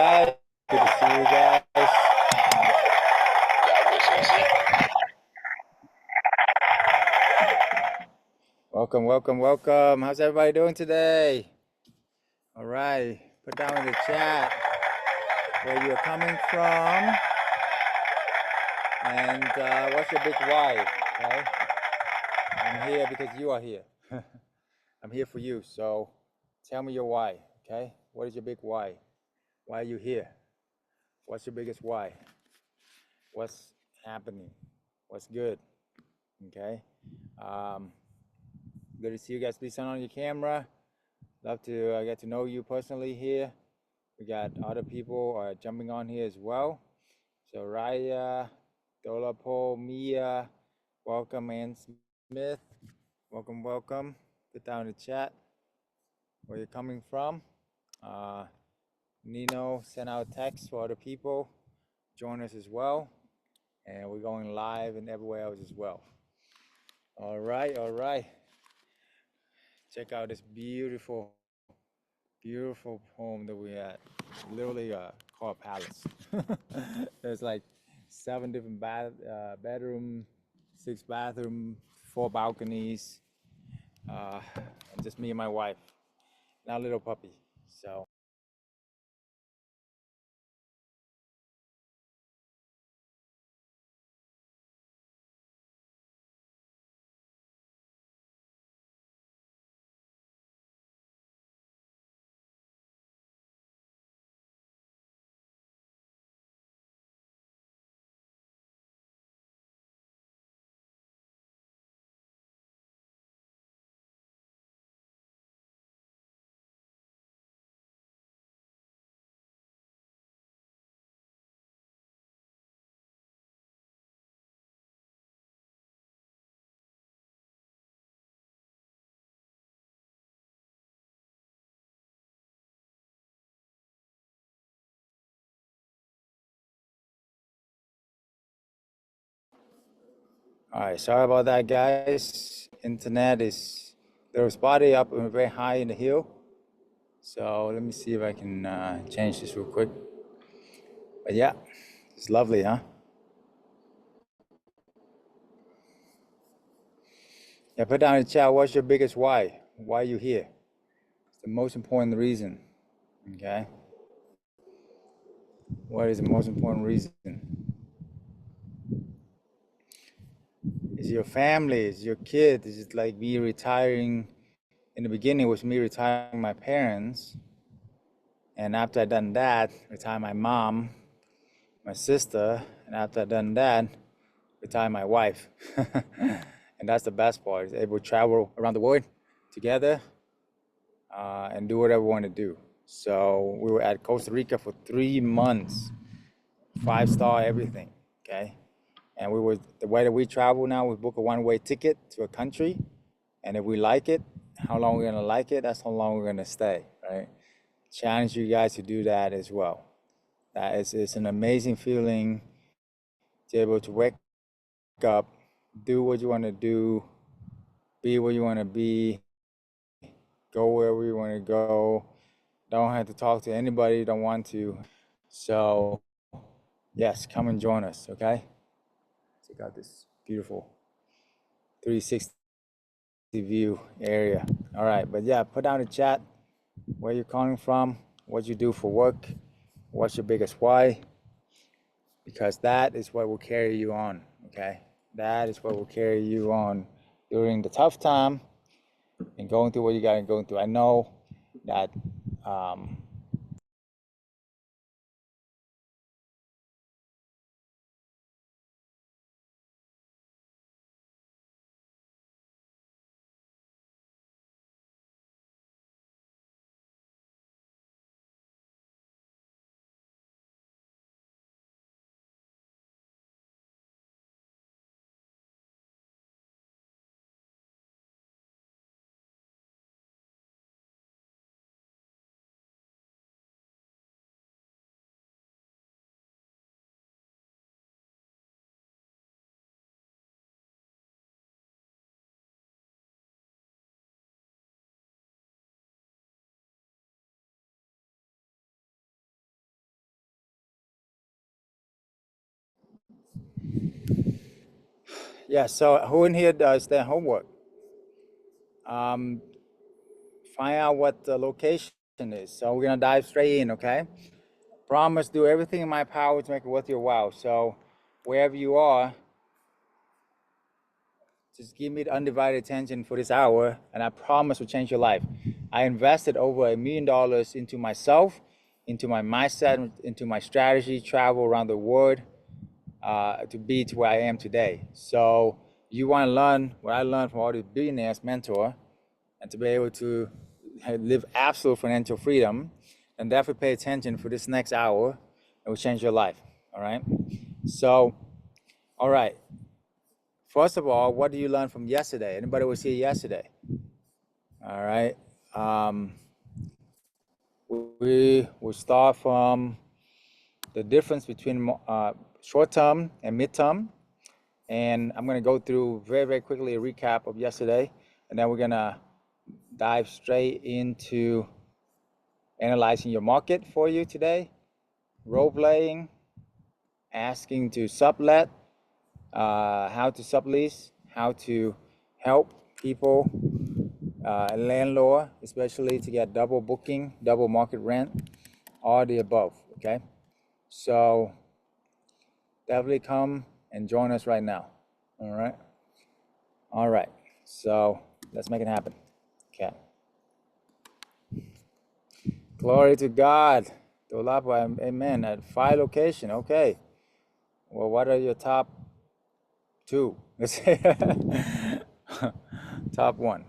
guys? Good to see you guys. Welcome, welcome, welcome. How's everybody doing today? All right, put down in the chat where you're coming from and what's your big why, okay? I'm here because you are here. I'm here for you, so tell me your why, okay? What is your big why? Why are you here? What's your biggest why? What's happening? What's good? Okay. Good to see you guys. Please turn on your camera. Love to get to know you personally here. We got other people jumping on here as well. So Raya, Dolapo, Mia, welcome, Ann Smith. Welcome, welcome. Put down in the chat where you're coming from. Nino sent out text for other people. Join us as well. And we're going live and everywhere else as well. All right, all right. Check out this beautiful, beautiful home that we had. Literally called a palace. There's like 7 different bedroom, 6 bathroom, 4 balconies. Just me and my wife. Now little puppy. So. All right, sorry about that, guys. Internet is a little spotty up very high in the hill. So let me see if I can change this real quick. But yeah, it's lovely, huh? Yeah, put down in the chat, what's your biggest why? Why are you here? It's the most important reason, okay? What is the most important reason? Is your family, is your kid, is it like me retiring? In the beginning, it was me retiring my parents. And after I done that, retire my mom, my sister, and after I done that, retire my wife. And that's the best part, is able to travel around the world together and do whatever we want to do. So we were at Costa Rica for 3 months, 5-star everything, okay? And we were, the way that we travel now, we book a one-way ticket to a country, and if we like it, how long we're gonna like it, that's how long we're gonna stay, right? Challenge you guys to do that as well. That is, it's an amazing feeling to be able to wake up, do what you wanna do, be where you wanna be, go wherever you wanna go, don't have to talk to anybody you don't want to. So yes, come and join us, okay? Check out this beautiful 360 view area. All right, but yeah, put down the chat where you're calling from, what you do for work, what's your biggest why, because that is what will carry you on, okay? That is what will carry you on during the tough time and going through what you got to go through. I know that Yeah, so who in here does their homework? Um, find out what the location is. So we're gonna dive straight in, okay? Promise do everything in my power to make it worth your while. So wherever you are, just give me the undivided attention for this hour, and I promise will change your life. I invested over $1 million into myself, into my mindset, into my strategy, travel around the world to be to where I am today. So you want to learn what I learned from all these billionaires mentor, and to be able to live absolute financial freedom, and definitely pay attention for this next hour. It will change your life. All right. So, all right. First of all, what did you learn from yesterday? Anybody was here yesterday? All right. Um, we will start from the difference between short term and mid term. And I'm going to go through very, very quickly a recap of yesterday. And then we're going to dive straight into analyzing your market for you today, role playing, asking to sublet, how to sublease, how to help people, landlord, especially to get double booking, double market rent, all the above. Okay, so definitely come and join us right now. All right. So let's make it happen. Okay. Glory to God. Amen. At 5 location. Okay. Well, what are your top 2? Let's say top 1.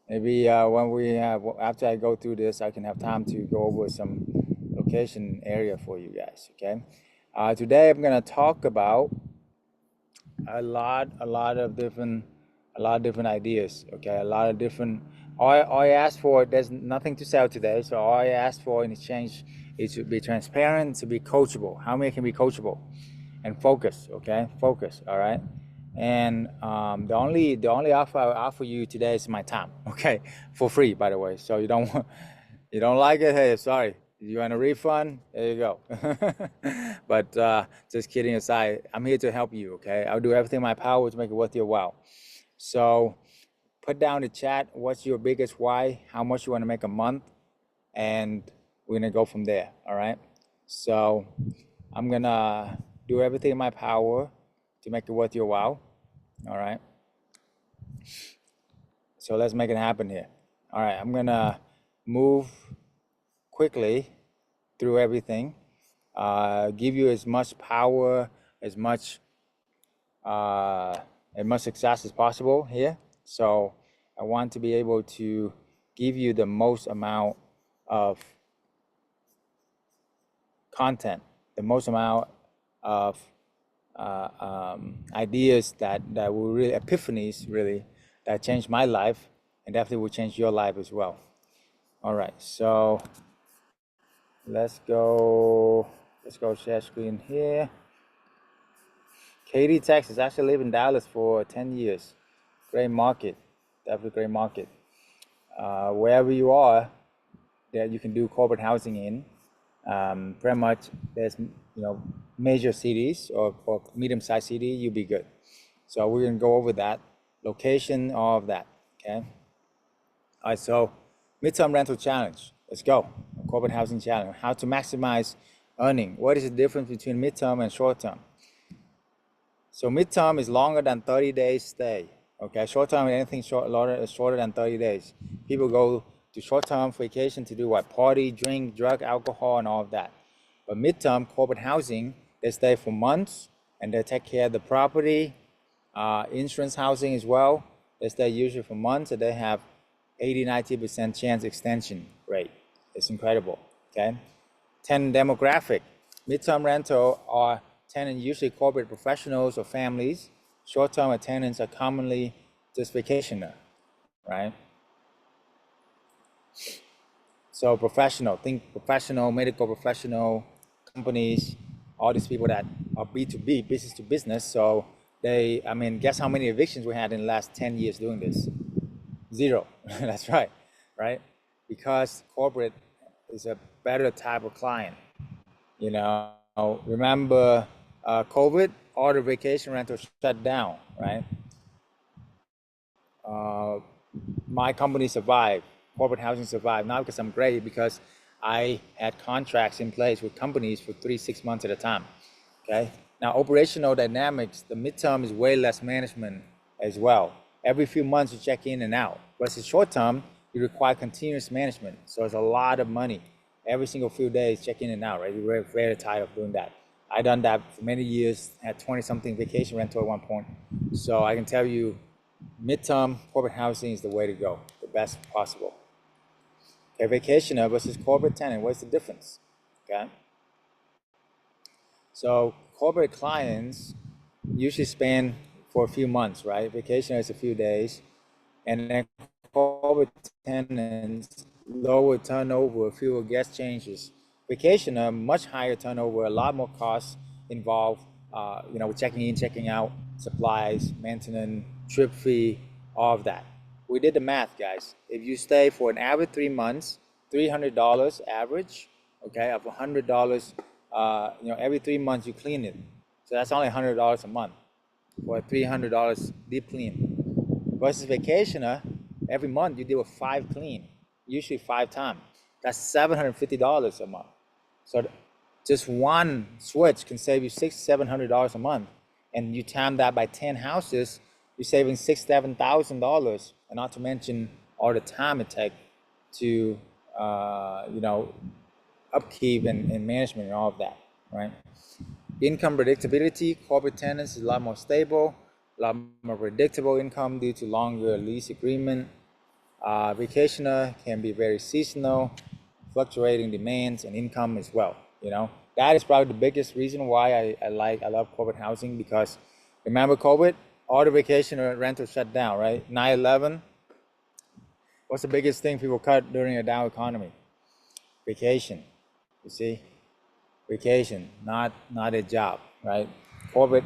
Maybe when we have after I go through this, I can have time to go over some location area for you guys. Okay. Today I'm gonna talk about a lot of different ideas. Okay, a lot of different. All I asked for, there's nothing to sell today, so all I asked for in exchange is to be transparent, to be coachable. How many can be coachable and focus? Okay, focus. All right. And the only offer I offer you today is my time. Okay, for free, by the way. So you don't like it? Hey, sorry. You want a refund? There you go. But just kidding aside, I'm here to help you, okay? I'll do everything in my power to make it worth your while. So put down in the chat what's your biggest why, how much you want to make a month, and we're going to go from there, all right? So I'm going to do everything in my power to make it worth your while, all right? So let's make it happen here. All right, I'm going to move quickly through everything, give you as much power, as much success as possible here. So I want to be able to give you the most amount of content, the most amount of ideas that will really, epiphanies really, that changed my life and definitely will change your life as well. All right, so let's go share screen here. Katy, Texas. I actually live in Dallas for 10 years. Great market, definitely great market. Wherever you are, that you can do corporate housing in. Pretty much, there's major cities or medium-sized city, you'll be good. So we're gonna go over that location, all of that. Okay. All right. So midterm rental challenge. Let's go. Corporate housing challenge. How to maximize earning. What is the difference between midterm and short term? So midterm is longer than 30 days stay. Okay, short term is anything shorter than 30 days. People go to short term vacation to do what? Party, drink, drug, alcohol, and all of that. But midterm corporate housing, they stay for months and they take care of the property, insurance housing as well. They stay usually for months and they have 80-90% chance extension rate. It's incredible. Okay. 10 demographic. Midterm rental are tenants usually corporate professionals or families. Short-term tenants are commonly just vacationer, right? So professional, think professional, medical professional, companies, all these people that are B2B, business to business. So guess how many evictions we had in the last 10 years doing this? 0. That's right, right? Because corporate is a better type of client, remember COVID, all the vacation rentals shut down, right? My company survived, corporate housing survived, not because I'm great, because I had contracts in place with companies for 3-6 months at a time. Okay. Now, operational dynamics, the midterm is way less management as well. Every few months you check in and out. Whereas the short term, you require continuous management. So it's a lot of money. Every single few days, check in and out, right? You're very tired of doing that. I done that for many years, had 20 something vacation rental at one point. So I can tell you, midterm corporate housing is the way to go, the best possible. Okay, vacationer versus corporate tenant, what's the difference? Okay. So corporate clients usually span for a few months, right? Vacation is a few days, and then corporate tenants lower turnover, fewer guest changes. Vacation a much higher turnover, a lot more costs involved. With checking in, checking out, supplies, maintenance, trip fee, all of that. We did the math, guys. If you stay for an average 3 months, $300 average, okay, of $100, every 3 months you clean it. So that's only $100 a month for $300 deep clean. Versus vacationer, every month you do a 5 clean, usually 5 times. That's $750 a month. So just one switch can save you $600-700 a month, and you time that by 10 houses, you're saving $6,000-7,000, and not to mention all the time it takes to upkeep and management and all of that, right? Income predictability, corporate tenants is a lot more stable, a lot more predictable income due to longer lease agreement. Vacationer can be very seasonal, fluctuating demands and income as well. That is probably the biggest reason why I love corporate housing, because remember COVID, all the vacation rentals shut down, right? 9/11, what's the biggest thing people cut during a down economy? Vacation. You see, vacation, not a job, right? Corporate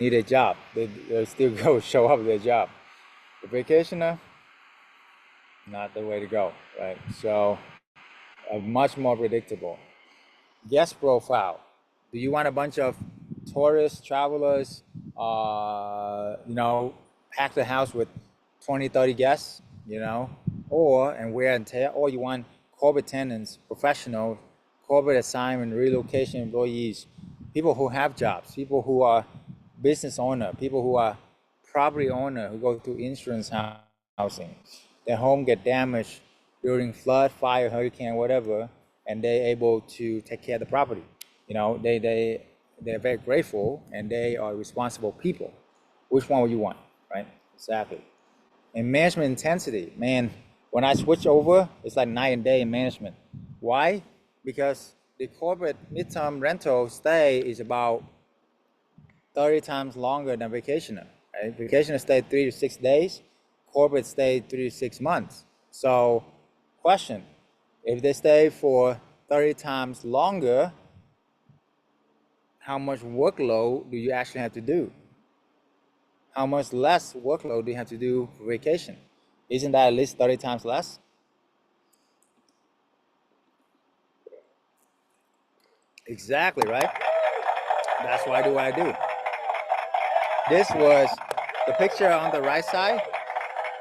need a job. They still go show up their job. The vacationer, not the way to go, right? So much more predictable. Guest profile. Do you want a bunch of tourists, travelers, pack the house with 20, 30 guests, and wear and tear, or you want corporate tenants, professional, corporate assignment, relocation employees, people who have jobs, people who are business owner, people who are property owner who go through insurance housing. Their home get damaged during flood, fire, hurricane, whatever, and they're able to take care of the property. They're very grateful, and they are responsible people. Which one would you want, right? Exactly. And management intensity, man, when I switch over, it's like night and day in management. Why? Because the corporate midterm rental stay is about 30 times longer than vacationer. Right? Vacationer stay 3 to 6 days, corporate stay 3 to 6 months. So, question: if they stay for 30 times longer, how much workload do you actually have to do? How much less workload do you have to do for vacation? Isn't that at least 30 times less? Exactly, right? That's why I do what I do. This was the picture on the right side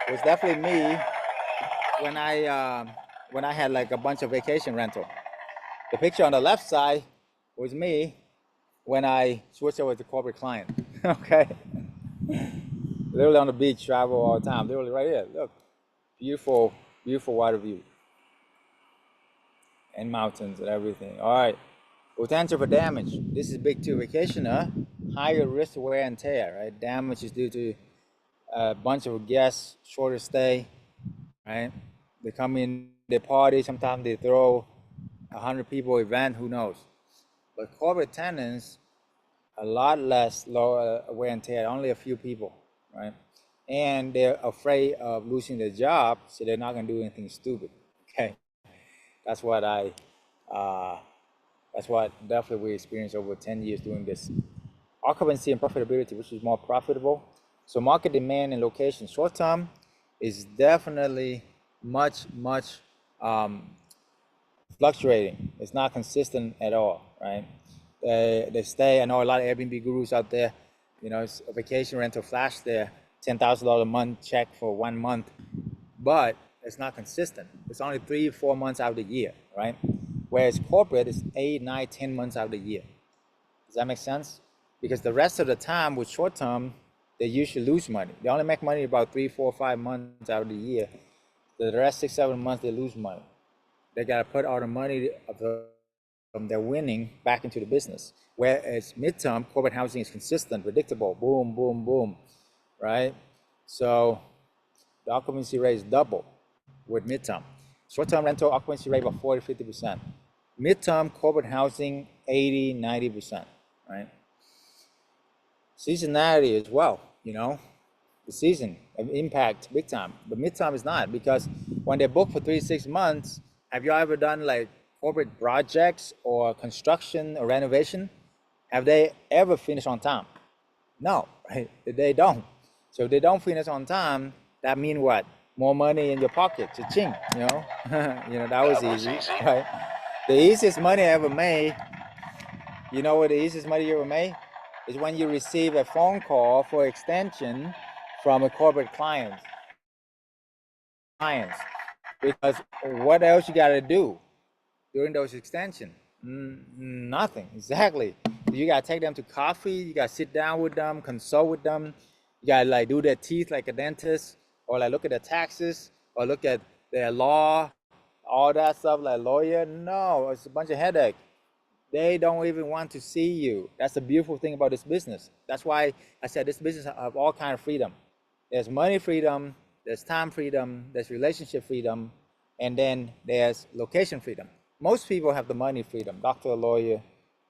was definitely me when I had like a bunch of vacation rental. The picture on the left side was me when I switched over to corporate client. Okay, literally on the beach, travel all the time. Literally right here. Look, beautiful, beautiful water view and mountains and everything. All right, potential for damage. This is big too. Vacationer, higher risk wear and tear. Right, damage is due to a bunch of guests, shorter stay. Right, they come in, they party. Sometimes they throw 100 people event. Who knows? But corporate tenants, a lot less lower wear and tear, only a few people, right? And they're afraid of losing their job, so they're not gonna do anything stupid. Okay, that's what that's what definitely we experienced over 10 years doing this. Occupancy and profitability, which is more profitable. So market demand and location, short term is definitely much fluctuating. It's not consistent at all, right? They stay. I know a lot of Airbnb gurus out there. You know, it's a vacation rental flash there, $10,000 a month check for 1 month, but it's not consistent. It's only 3 4 months out of the year, right? Whereas corporate is 8 9 10 months out of the year. Does that make sense? Because the rest of the time with short term, they usually lose money. They only make money about 3 4 5 months out of the year. The rest 6 7 months they lose money. They got to put all the money from their winning back into the business. Whereas midterm corporate housing is consistent, predictable, boom, boom, boom, right? So the occupancy rate is double with midterm. Short-term rental occupancy rate about 40 50%. Midterm corporate housing 80 90%, right? Seasonality as well, you know, the season impact big time, but midterm is not, because when they book for 3 6 months, have you ever done like corporate projects or construction or renovation? Have they ever finished on time? No, right? They don't. So if they don't finish on time, that means what? More money in your pocket, cha-ching, you know? That was easy, right? The easiest money I ever made, you know what the easiest money you ever made? Is when you receive a phone call for extension from a corporate clients. Because what else you gotta do during those extensions? Nothing, exactly. You gotta take them to coffee, you gotta sit down with them, consult with them, you gotta like do their teeth like a dentist, or like look at their taxes, or look at their law, all that stuff like lawyer. No, it's a bunch of headache. They don't even want to see you. That's the beautiful thing about this business. That's why I said this business have all kind of freedom. There's money freedom, there's time freedom, there's relationship freedom, and then there's location freedom. Most people have the money freedom, doctor, lawyer,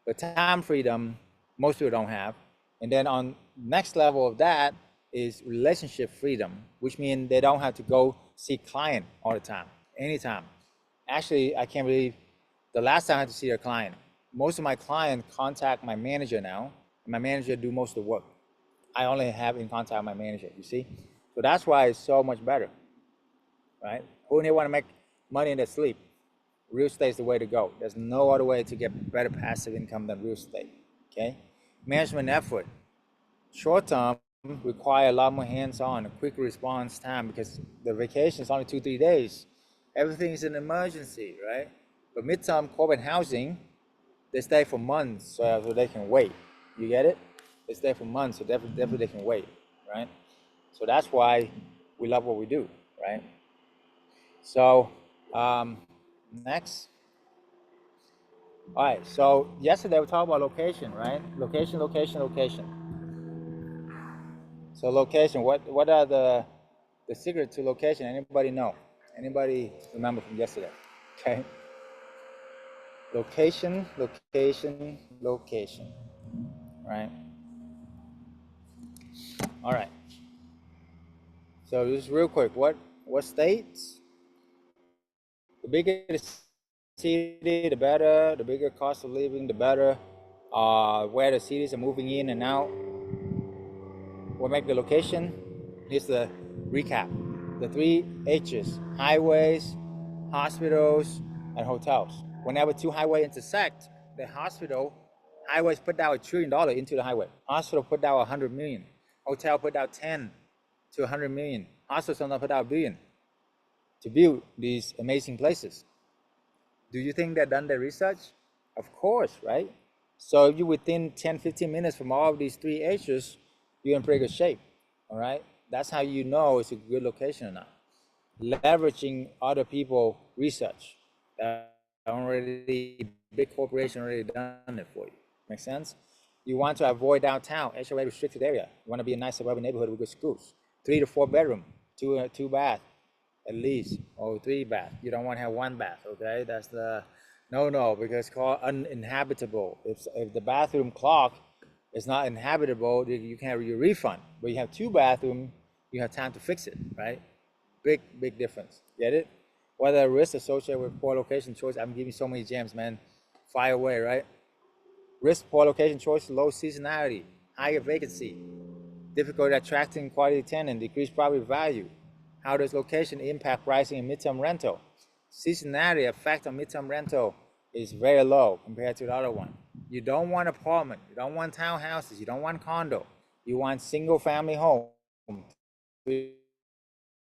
but time freedom, most people don't have. And then on next level of that is relationship freedom, which means they don't have to go see client all the time, anytime. Actually, I can't believe the last time I had to see a client. Most of my clients contact my manager now, and my manager do most of the work. I only have in contact with my manager, you see? So that's why it's so much better, right? Who in here want to make money in their sleep? Real estate is the way to go. There's no other way to get better passive income than real estate, okay? Management effort. Short term require a lot more hands-on, a quick response time, because the vacation is only 2 3 days. Everything is an emergency, right? But midterm corporate housing, they stay for months, so they can wait. You get it? They stay for months, so definitely they can wait, right? So that's why we love what we do, right? So next. All right, so yesterday we talked about location, right? Location, location, location. So location, what are the secret to location? Anybody know? Anybody remember from yesterday? Okay. Location, location, location. Right? All right. So just real quick, what states? The bigger the city, the better. The bigger cost of living, the better. Where the cities are moving in and out. What make the location? Here's the recap. The 3 H's: highways, hospitals, and hotels. Whenever two highways intersect, the highways put down $1 trillion into the highway. Hospital put down 100 million. Hotel put down 10 to 100 million. Hospital sometimes put out $1 billion to build these amazing places. Do you think they've done their research? Of course, right? So if you're within 10, 15 minutes from all of these 3 H's, you're in pretty good shape, all right? That's how you know it's a good location or not. Leveraging other people research. Already, big corporation already done it for you. Make sense? You want to avoid downtown, HOA restricted area. You want to be a nice suburban neighborhood with good schools. 3 to 4 bedroom, two bath, at least, or 3 bath. You don't want to have 1 bath, okay? That's the no, because it's called uninhabitable. If the bathroom clock is not inhabitable, you can have your refund. But you have 2 bathrooms, you have time to fix it, right? Big difference. Get it? What are the risks associated with poor location choice? I'm giving so many gems, man. Fire away, right? Risk: poor location choice, low seasonality, higher vacancy, difficulty attracting quality tenant, decreased property value. How does location impact pricing in midterm rental? seasonality effect on midterm rental is very low compared to the other one. You don't want apartment, you don't want townhouses, you don't want condo. You want single family home, 3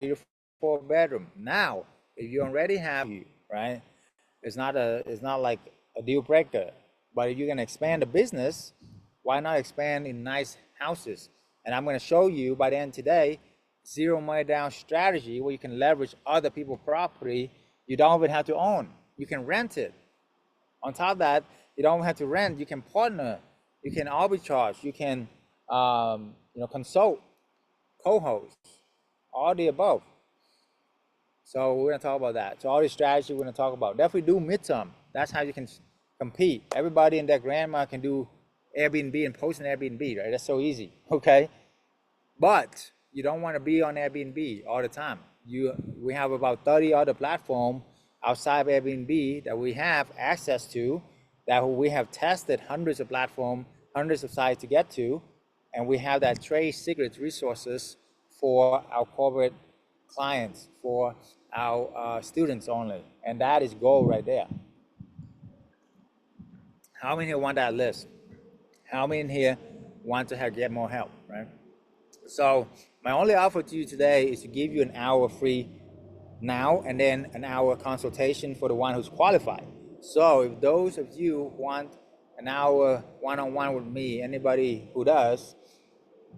to 4 bedroom. Now, if you already have you, right? It's not like a deal breaker. But if you're gonna expand the business, why not expand in nice houses? And I'm gonna show you by the end today, zero money down strategy where you can leverage other people's property. You don't even have to own. You can rent it. On top of that, you don't have to rent. You can partner. You can arbitrage. You can, consult, co-host, all the above. So we're gonna talk about that. So all the strategy we're gonna talk about. Definitely do midterm. That's how you can compete. Everybody and their grandma can do Airbnb and post an Airbnb, right? That's so easy. Okay. But you don't want to be on Airbnb all the time. We have about 30 other platforms outside of Airbnb that we have access to, that we have tested hundreds of platforms, hundreds of sites to get to, and we have that trade secrets resources for our corporate clients, for our students only, and that is gold right there. How many here want that list? How many here want to get more help, right? So my only offer to you today is to give you an hour free now, and then an hour consultation for the one who's qualified. So if those of you want an hour one-on-one with me, anybody who does,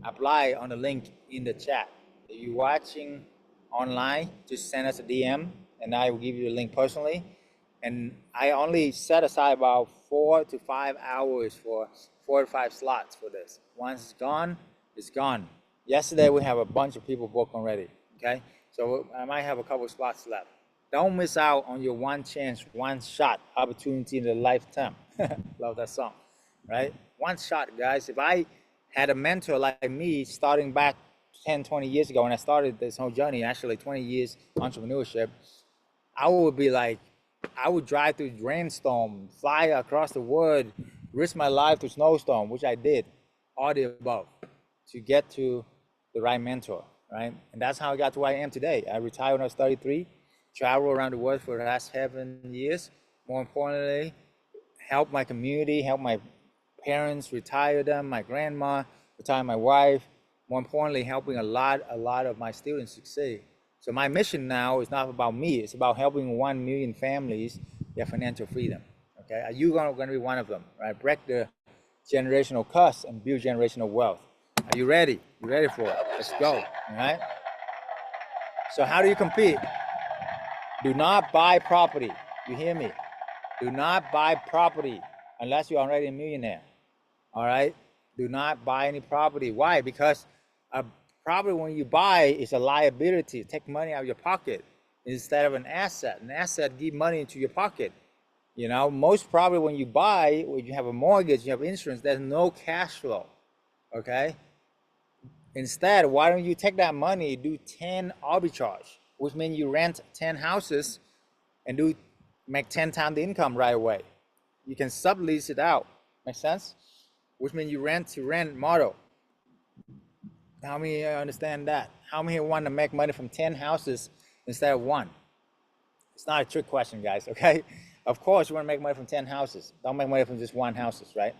apply on the link in the chat. If you're watching online, just send us a DM and I will give you the link personally. And I only set aside about 4 to 5 hours for 4 to 5 slots for this. Once it's gone, it's gone. Yesterday we have a bunch of people booked already. Okay, so I might have a couple spots left. Don't miss out on your one chance, one shot opportunity in a lifetime. Love that song, right? One shot, guys. If I had a mentor like me starting back 10, 20 years ago when I started this whole journey, actually 20 years entrepreneurship, I would be like, I would drive through rainstorm, fly across the world, risk my life to snowstorm, which I did, all the above, to get to the right mentor, right? And that's how I got to where I am today. I retired when I was 33, traveled around the world for the last 7 years. More importantly, help my community, help my parents, retire them, my grandma, retire my wife. More importantly, helping a lot of my students succeed. So my mission now is not about me. It's about helping 1 million families get financial freedom. Okay, are you going to be one of them? Right, break the generational curse and build generational wealth. Are you ready? You ready for it? Let's go. All right. So how do you compete? Do not buy property. You hear me? Do not buy property unless you're already a millionaire. All right. Do not buy any property. Why? Because a property when you buy is a liability. Take money out of your pocket instead of an asset. An asset give money into your pocket. You know, most property when you buy, when you have a mortgage, you have insurance, there's no cash flow. Okay. Instead, why don't you take that money, do 10 arbitrage, which means you rent 10 houses and make 10 times the income right away. You can sublease it out. Make sense? Which means you rent to rent model. How many understand that? How many want to make money from 10 houses instead of one? It's not a trick question, guys, okay? Of course, you want to make money from 10 houses. Don't make money from just one houses, right?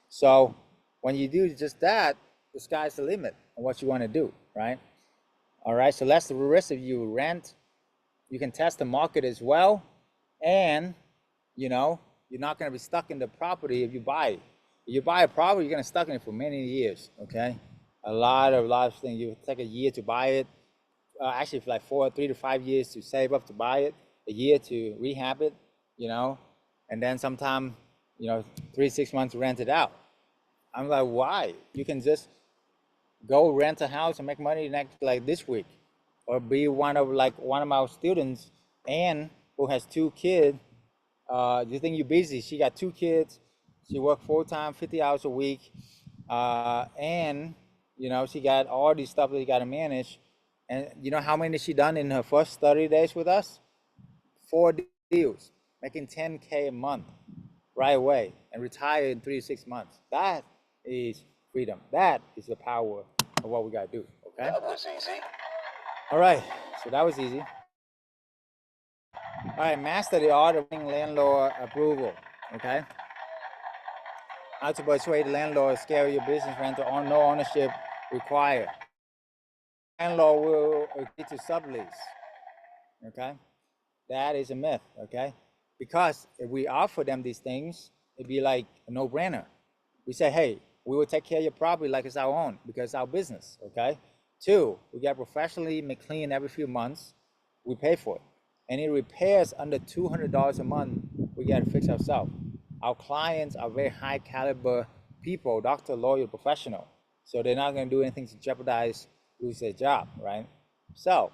So when you do just that, the sky's the limit on what you want to do, right? All right, so that's the rest of you rent. You can test the market as well. And, you're not going to be stuck in the property if you buy it. If you buy a property, you're going to be stuck in it for many years, okay? A lot of things. You take a year to buy it. Actually, for like 3 to 5 years to save up to buy it, a year to rehab it, and then sometime, 3 to 6 months to rent it out. I'm like, why? You can just go rent a house and make money like this week, or be one of my students, Anne, who has 2 kids. You think you're busy? She got 2 kids. She worked full time, 50 hours a week, and she got all these stuff that you got to manage. And you know how many she done in her first 30 days with us? 4 deals, making 10K a month right away, and retire in 3 to 6 months. That is freedom. That is the power of what we got to do. Okay. That was easy. All right. So that was easy. All right, master the art of winning landlord approval. Okay. How to persuade landlords scale your business rental on no ownership required. Landlord will agree to sublease. Okay. That is a myth. Okay. Because if we offer them these things, it'd be like a no-brainer. We say, hey, we will take care of your property like it's our own because it's our business. Okay. Two, we get professionally clean every few months. We pay for it. Any repairs under $200 a month, we got to fix ourselves. Our clients are very high caliber people, doctor, lawyer, professional. So they're not going to do anything to jeopardize lose their job, right? So,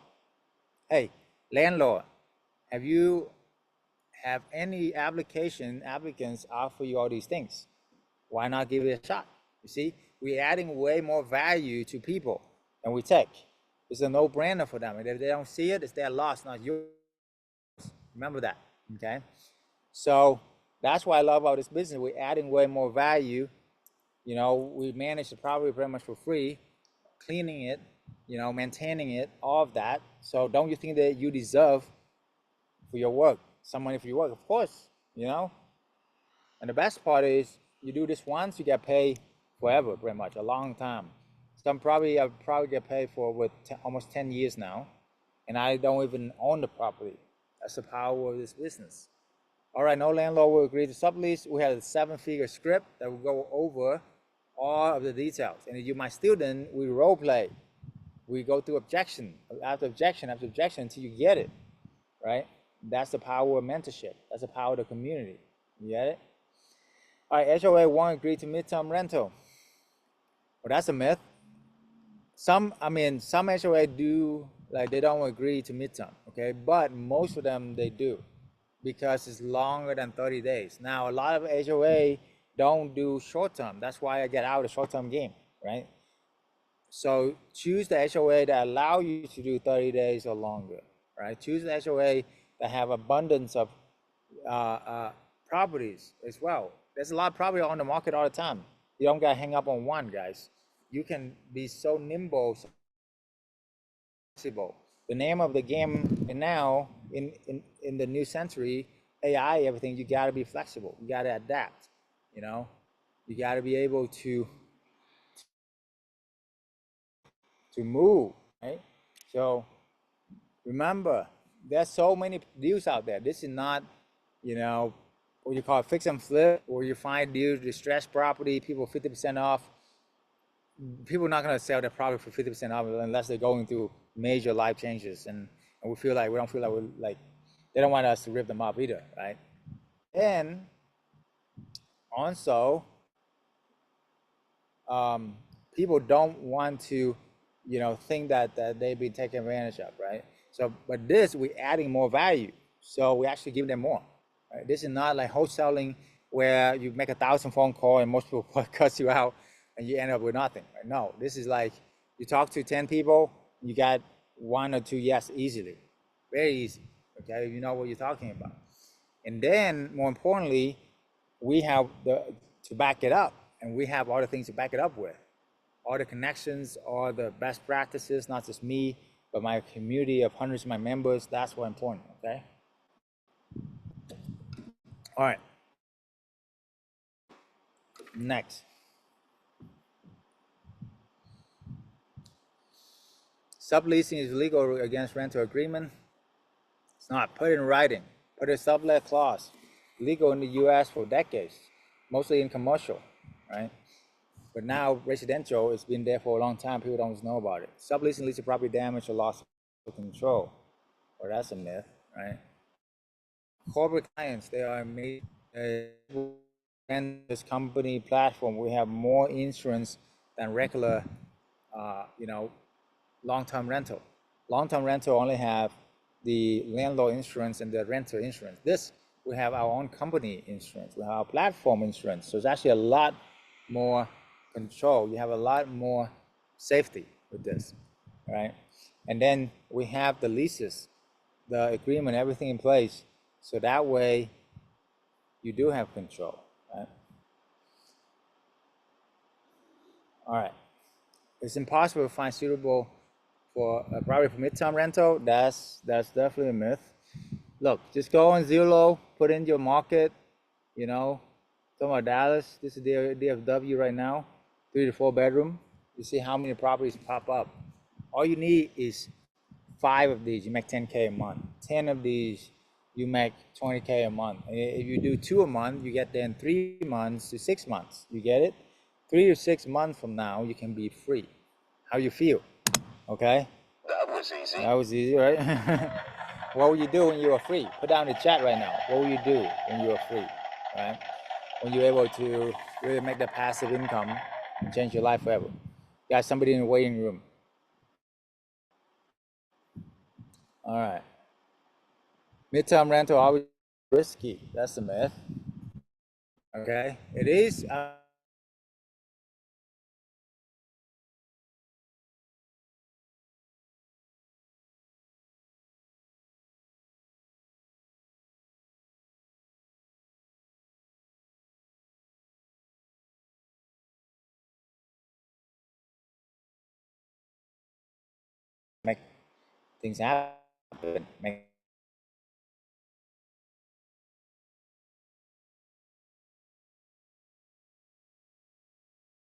hey, landlord, have you have any applicants offer you all these things? Why not give it a shot? You see, we're adding way more value to people than we take. It's a no-brainer for them. And if they don't see it, it's their loss, not yours. Remember that, okay? So that's why I love about this business. We're adding way more value. You know, we manage the property pretty much for free, cleaning it, you know, maintaining it, all of that. So don't you think that you deserve for your work, some money for your work? Of course, you know. And the best part is you do this once, you get paid forever, pretty much, a long time. Some probably I probably get paid for with almost 10 years now, and I don't even own the property. That's the power of this business. All right, no landlord will agree to sublease. We have a 7-figure script that will go over all of the details. And if you're my student, we role play. We go through objection after objection after objection until you get it, right? That's the power of mentorship. That's the power of the community. You get it? All right, HOA won't agree to midterm rental. Well, that's a myth. Some HOA do, like they don't agree to midterm, okay? But most of them, they do because it's longer than 30 days. Now, a lot of HOA don't do short term. That's why I get out of the short term game, right? So choose the HOA that allow you to do 30 days or longer, right? Choose the HOA that have abundance of properties as well. There's a lot of property on the market all the time. You don't gotta hang up on one, guys. You can be so nimble, so flexible. The name of the game now in the new century, AI, everything, you gotta be flexible. You gotta adapt, you know? You gotta be able to move, right? So remember, there's so many deals out there. This is not, you know, what you call fix and flip, or you find deals, distressed property, people 50% off. People are not going to sell their property for 50% off unless they're going through major life changes, and we don't feel like we're like, they don't want us to rip them up either, right? And also, people don't want to, you know, think that they've been taken advantage of, right? So, but this, we're adding more value. So we actually give them more, right? This is not like wholesaling where you make 1,000 phone calls and most people cut you out and you end up with nothing, right? No, this is like you talk to 10 people, you got 1 or 2 yes easily, very easy, okay? You know what you're talking about. And then more importantly, we have to back it up, and we have all the things to back it up with. All the connections, all the best practices, not just me, but my community of hundreds of my members. That's what's important, okay? All right. Next. Subleasing is legal against rental agreement. It's not. Put it in writing. Put a sublet clause. Legal in the US for decades, mostly in commercial, right? But now residential, it's been there for a long time. People don't know about it. Subleasing leads to property damage or loss of control. Well, that's a myth, right? Corporate clients, they are made and this company platform. We have more insurance than regular, you know, long-term rental. Long-term rental only have the landlord insurance and the renter insurance. This, we have our own company insurance. We have our platform insurance. So it's actually a lot more control. You have a lot more safety with this, right? And then we have the leases, the agreement, everything in place. So that way you do have control, right? All right. It's impossible to find suitable for a property for midterm rental. That's definitely a myth. Look, just go on Zillow, put in your market, you know, talking about Dallas. This is the DFW right now, 3 to 4 bedroom. You see how many properties pop up. All you need is 5 of these, you make 10K a month. 10 of these, you make 20K a month. And if you do 2 a month, you get then 3 months to 6 months. You get it? 3 to 6 months from now, you can be free. How you feel? Okay. That was easy. That was easy, right? What will you do when you are free? Put down in the chat right now. What will you do when you are free, right? When you're able to really make the passive income and change your life forever. You got somebody in the waiting room. All right. Midterm rental always risky. That's the myth. Okay. It is. Make things happen.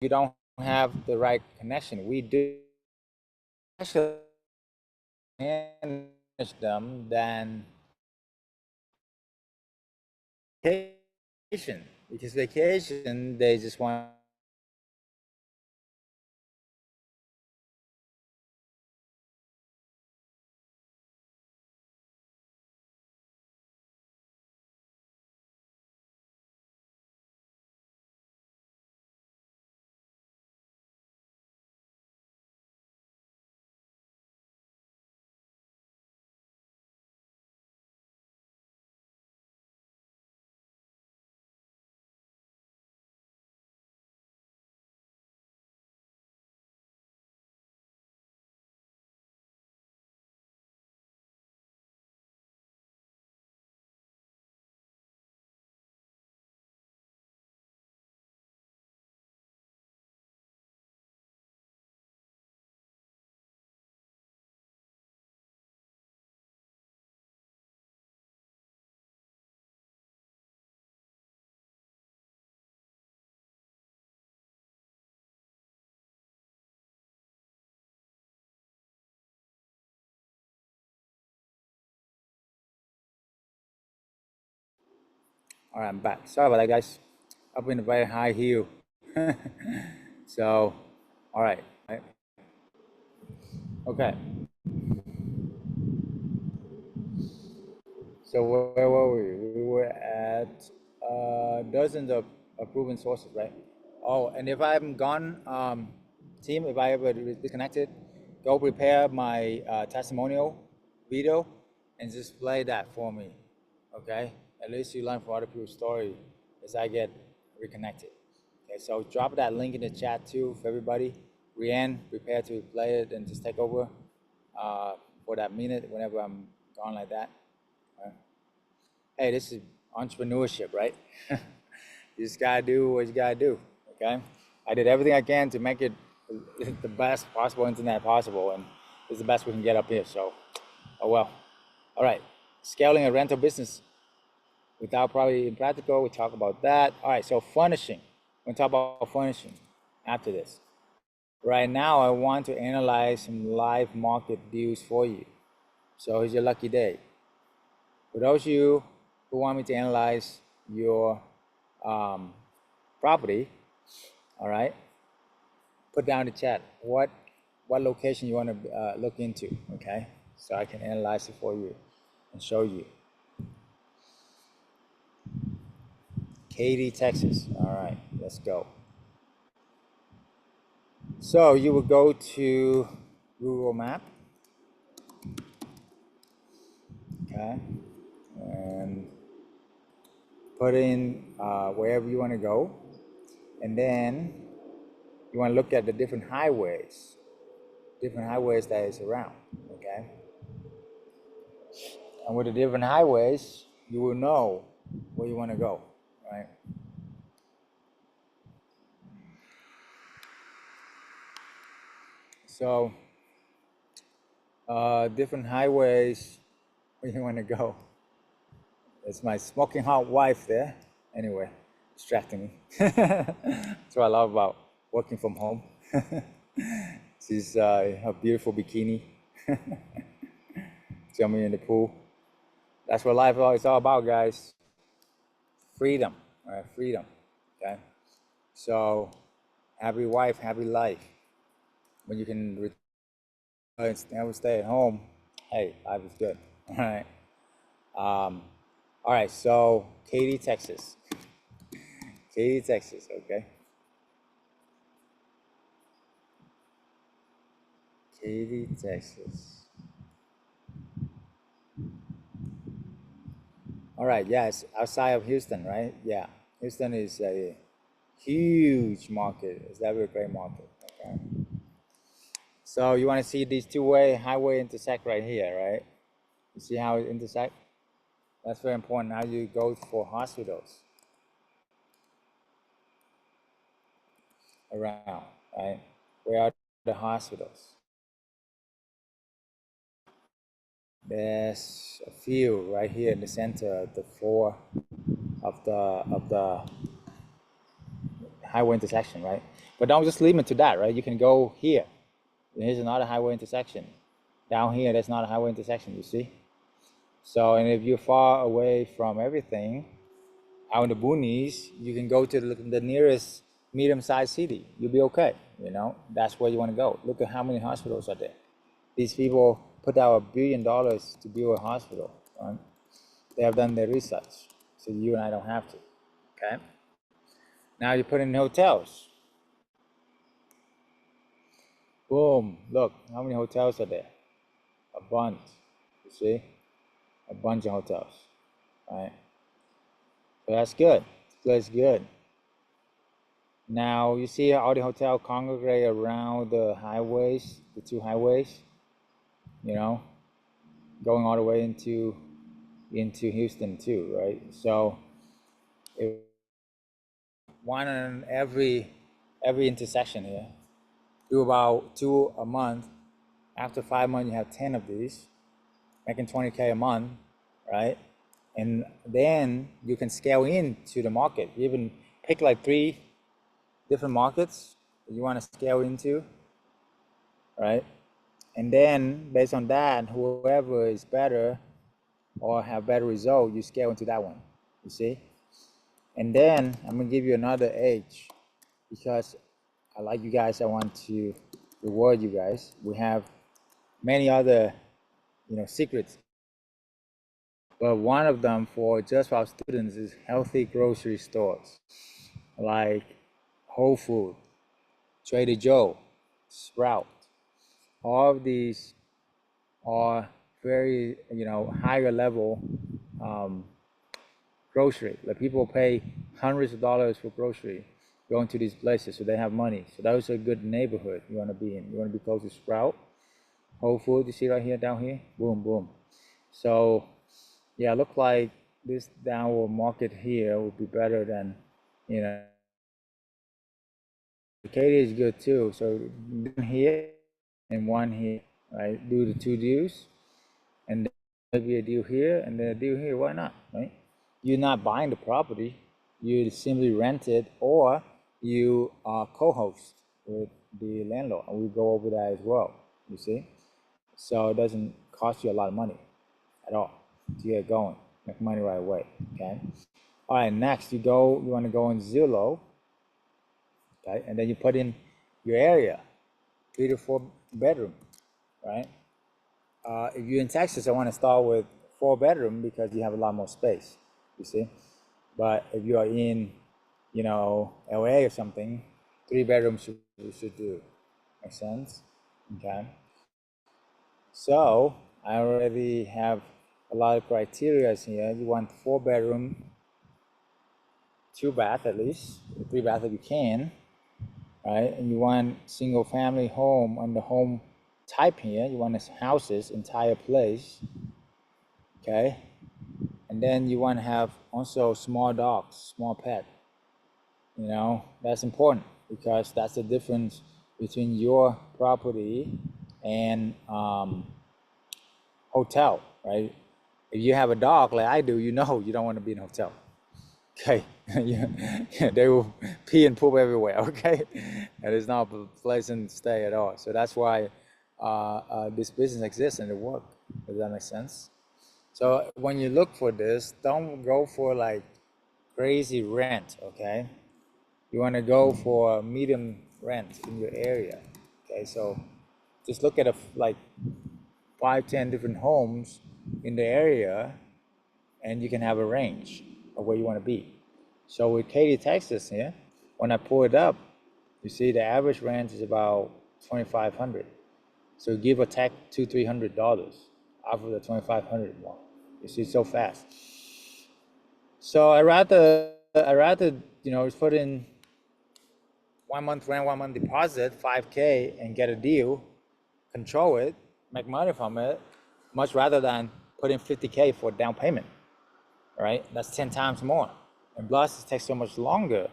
You don't have the right connection. We do actually manage them than vacation, because vacation they just want All right, I'm back. Sorry about that, guys. Up in a very high heel. So, all right. Okay. So where were we? We were at dozens of proven sources, right? Oh, and if I'm gone, team, if I ever disconnected, go prepare my testimonial video and just play that for me, okay? At least you learn from other people's story as I get reconnected. Okay, so drop that link in the chat too for everybody. Rianne, prepare to play it and just take over for that minute whenever I'm gone like that. Hey, this is entrepreneurship, right? You just gotta do what you gotta do, okay? I did everything I can to make it the best possible internet possible, and it's the best we can get up here, so, oh well. All right, scaling a rental business without probably impractical, we talk about that. All right, so furnishing, we're gonna talk about furnishing after this. Right now, I want to analyze some live market deals for you. So here's your lucky day. For those of you who want me to analyze your property, all right, put down the chat what location you want to look into, okay, so I can analyze it for you and show you. Katy, Texas. All right, let's go. So you will go to Google Map, okay, and put in wherever you want to go, and then you want to look at the different highways that is around, okay. And with the different highways, you will know where you want to go, right? So, different highways where you want to go. It's my smoking hot wife there. Anyway, distracting me. That's what I love about working from home. She's her beautiful bikini. Jumping in the pool. That's what life is all about, guys. Freedom, all right? Freedom, okay? So, happy wife, happy life. When you can never stay at home, hey, life is good, all right? All right, so Katy, Texas. Katy, Texas, okay? Katy, Texas. All right, yes, outside of Houston, right? Yeah, Houston is a huge market. It's definitely a great market, okay? So you want to see these two-way highway intersect right here, right? You see how it intersect? That's very important. How you go for hospitals around, right? Where are the hospitals? There's a few right here in the center, the four of the highway intersection, right? But don't just limit to that, right? You can go here. Here's another highway intersection. Down here, there's not a highway intersection, you see? So, and if you're far away from everything, out in the boonies, you can go to the nearest medium-sized city. You'll be okay, you know? That's where you want to go. Look at how many hospitals are there. These people put out $1 billion to build a hospital, right? They have done their research, so you and I don't have to, okay? Now you put in hotels. Boom, look, how many hotels are there? A bunch, you see? A bunch of hotels, right? So that's good. That's good. Now you see all the hotel congregate around the highways, the two highways, you know, going all the way into Houston too, right? So if one on every intersection here, do about 2 a month. After 5 months, you have 10 of these, making 20K a month, right? And then you can scale into the market. You even pick like 3 different markets that you want to scale into, right? And then based on that, whoever is better or have better result, you scale into that one, you see? And then I'm gonna give you another edge because I like you guys. I want to reward you guys. We have many other, secrets. But one of them for just for our students is healthy grocery stores like Whole Food, Trader Joe, Sprout. All of these are very, higher level grocery. Like people pay hundreds of dollars for grocery going to these places, so they have money. So those are a good neighborhood you want to be in. You want to be close to Sprout, Whole Food. You see right here, down here, boom, boom. So yeah, look like this downward market here would be better than, you know. Katy is good too. So one here and one here, right? Do the 2 deals, and then maybe a deal here and then a deal here. Why not, right? You're not buying the property. You simply rent it, or you co-host with the landlord. And we go over that as well. You see, so it doesn't cost you a lot of money at all to get going. Make money right away. Okay. All right. Next, you want to go in Zillow. Okay, and then you put in your area, 3 to 4 bedroom, right? If you're in Texas, I want to start with 4 bedroom because you have a lot more space, you see. But if you are in, LA or something, 3 bedrooms you should do. Make sense? Okay. So I already have a lot of criteria here. You want 4 bedroom, 2 bath at least, 3 bath if you can, right? And you want single family home on the home type here. You want houses, entire place, okay? And then you want to have also small dogs, small pet. That's important because that's the difference between your property and hotel, right? If you have a dog like I do, you know you don't want to be in a hotel. Okay, yeah, they will pee and poop everywhere. Okay, and it's not a pleasant stay at all. So that's why this business exists and it works. Does that make sense? So when you look for this, don't go for like crazy rent. Okay, you want to go for medium rent in your area. Okay, so just look at like 5, 10 different homes in the area, and you can have a range of where you want to be. So with Katy, Texas here, when I pull it up, you see the average rent is about 2,500. So give or take $200-300 off of the 2,500 one. You see, so fast. So I rather just put in 1 month rent, 1 month deposit, 5K, and get a deal, control it, make money from it, much rather than putting 50K for down payment. Right? That's 10 times more. And plus, it takes so much longer.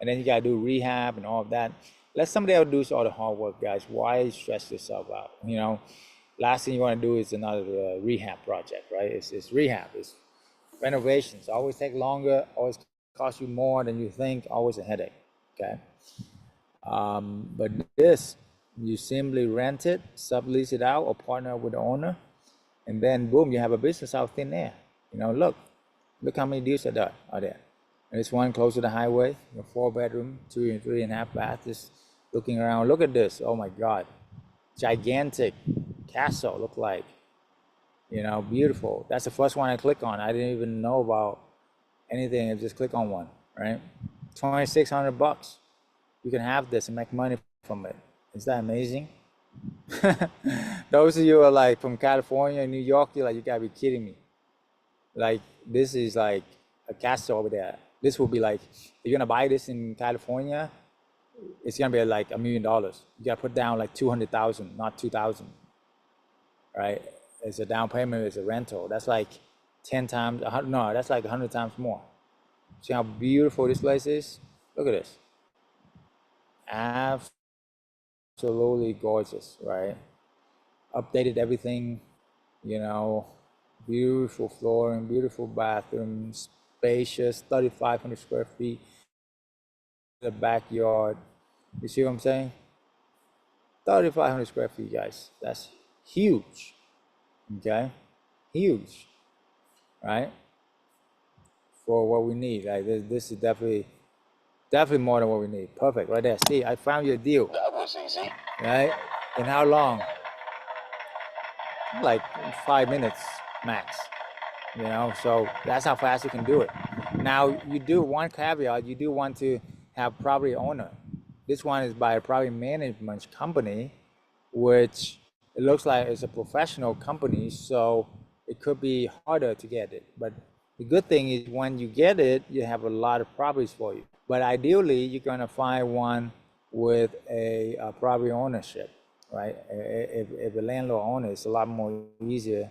And then you got to do rehab and all of that. Let somebody else do all the hard work, guys. Why stress yourself out? Last thing you want to do is another rehab project, right? It's rehab, it's renovations. Always take longer, always cost you more than you think, always a headache, okay? But this, you simply rent it, sublease it out, or partner with the owner, and then boom, you have a business out thin air. Look how many deals are there. And this one close to the highway, 4 bedroom, 2 and 3.5 bath. Just looking around, look at this. Oh my God, gigantic castle. Look like, beautiful. That's the first one I click on. I didn't even know about anything. I just click on one, right? $2,600. You can have this and make money from it. Is that amazing? Those of you who are like from California, New York, you're like, you gotta be kidding me. Like, this is like a castle over there. This will be like, if you're gonna buy this in California, it's gonna be like $1 million. You gotta put down like 200,000, not 2,000, right? It's a down payment, it's a rental. That's like 10 times, no, that's like 100 times more. See how beautiful this place is? Look at this. Absolutely gorgeous, right? Updated everything, beautiful flooring, beautiful bathroom, spacious, 3,500 square feet, the backyard. You see what I'm saying? 3,500 square feet, guys. That's huge. Okay, huge, right? For what we need. Like this is definitely more than what we need. Perfect, right there. See, I found you a deal. That was easy. Right? In how long? Like 5 minutes max. So that's how fast you can do it. Now, you do one caveat, you do want to have property owner. This one is by a property management company, which it looks like it's a professional company, so it could be harder to get it. But the good thing is when you get it, you have a lot of properties for you. But ideally, you're gonna find one with a property ownership, right? If a landlord owner, it's a lot more easier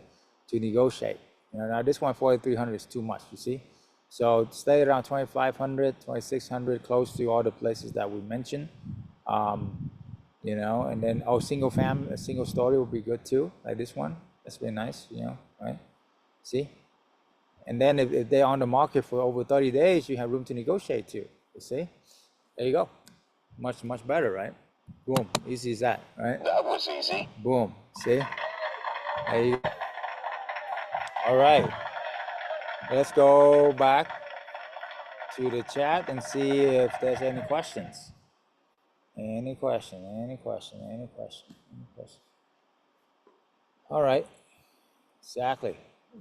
to negotiate. Now this one 4,300 is too much, you see? So stay around 2,500, 2,600, close to all the places that we mentioned. And then single family, a single story would be good too, like this one. That's really nice, right? See? And then if they're on the market for over 30 days, you have room to negotiate too. You see? There you go. Much, much better, right? Boom. Easy as that, right? That was easy. Boom. See? There you go. All right. Let's go back to the chat and see if there's any questions. Any question? All right. Exactly.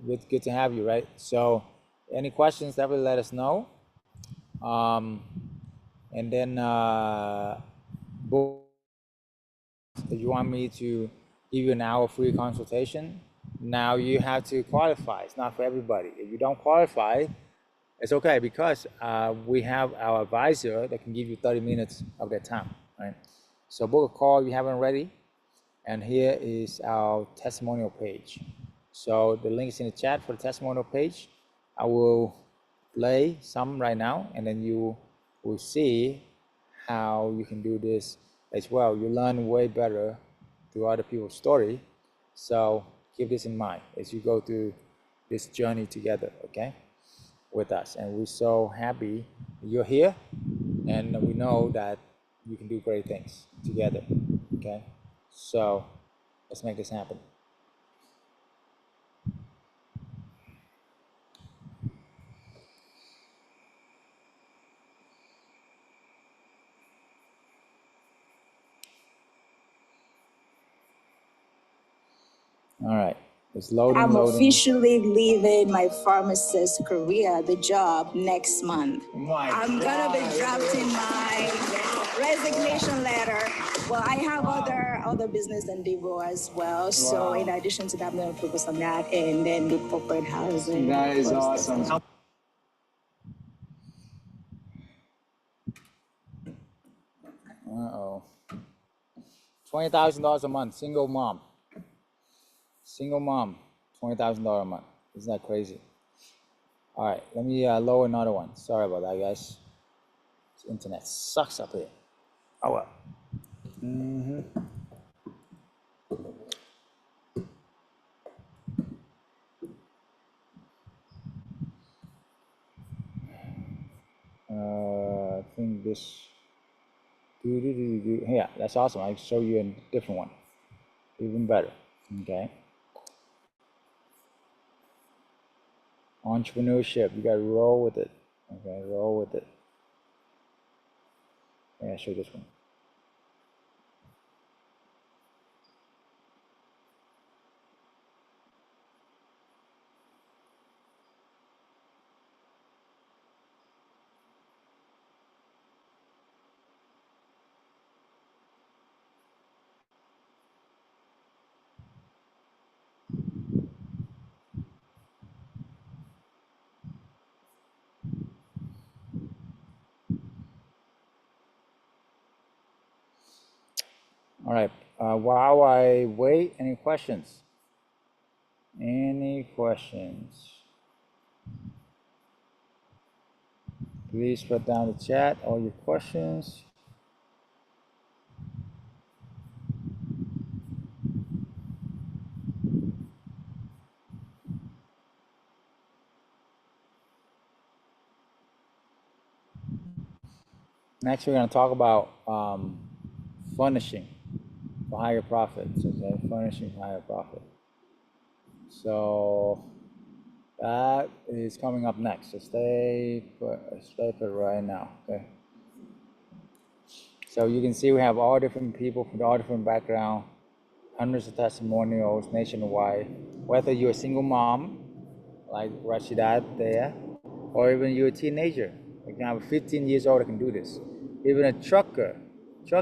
Good to have you, right? So any questions, definitely let us know. And then if you want me to give you an hour free consultation, now you have to qualify. It's not for everybody. If you don't qualify, it's okay, because we have our advisor that can give you 30 minutes of their time, right? So book a call if you haven't already. And here is our testimonial page. So the link is in the chat for the testimonial page. I will play some right now, and then you will see how you can do this as well. You learn way better through other people's story. So keep this in mind as you go through this journey together, okay, with us. And we're so happy you're here, and we know that you can do great things together, okay? So let's make this happen. All right, it's loading. I'm officially leaving my pharmacist career, the job, next month. I'm gonna be drafting my resignation letter. Well, I have other business endeavor as well. So in addition to that, I'm gonna focus on that and then do corporate housing. That is awesome. Uh-oh. $20,000 a month, single mom. Single mom, $20,000 a month. Isn't that crazy? All right, let me lower another one. Sorry about that, guys. This internet sucks up here. Oh well. I think this. Yeah, that's awesome. I'll show you a different one, even better. Okay. Entrepreneurship, you gotta roll with it. Okay, roll with it. Yeah, show this one. All right. While I wait, any questions? Any questions? Please put down the chat all your questions. Next, we're going to talk about furnishing for higher profits. Okay, furnishing for higher profit. So that is coming up next. So stay put right now. Okay. So you can see we have all different people from all different backgrounds, hundreds of testimonials nationwide. Whether you're a single mom, like Rashidat there, or even you're a teenager. You can have a 15 years old that can do this. Even a truck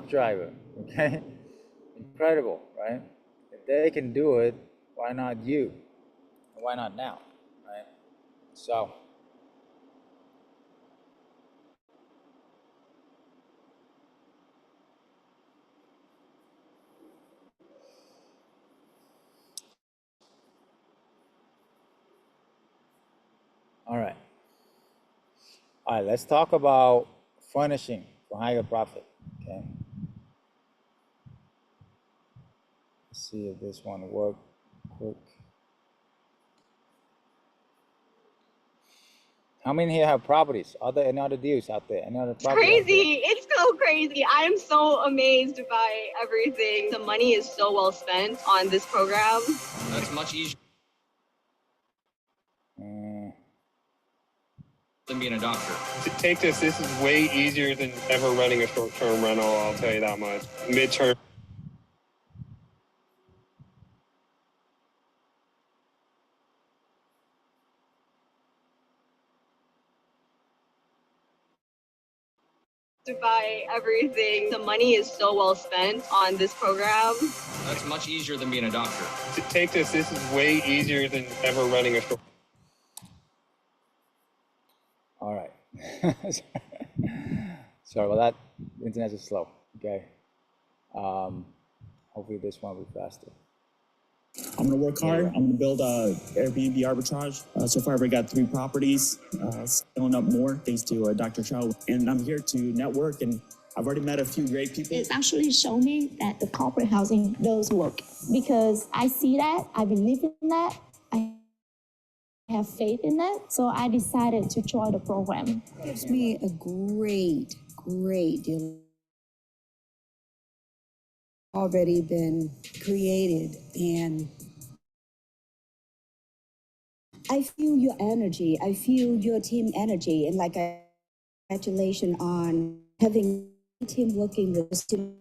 driver, okay? Incredible, right? If they can do it, why not you? Why not now, right? So, all right. All right, let's talk about furnishing for higher profit, okay? Let's see if this one works quick. How many here have properties? Are there any other deals out there? Any other properties? Crazy. It's so crazy. I am so amazed by everything. The money is so well spent on this program. That's much easier than being a doctor. To take this is way easier than ever running a short-term rental, I'll tell you that much. Midterm. To buy everything. The money is so well spent on this program. That's much easier than being a doctor. To take this is way easier than ever running a short. All right. Sorry about that. The internet is slow. Okay. Hopefully this one will be faster. I'm going to work hard. I'm going to build a Airbnb arbitrage. So far, I've already got 3 properties, scaling up more thanks to Dr. Chau. And I'm here to network, and I've already met a few great people. It's actually shown me that the corporate housing does work because I see that, I believe in that, I have faith in that. So I decided to join the program. It gives me a great deal already been created, and I feel your energy. I feel your team energy, and like congratulations on having a team working with this team.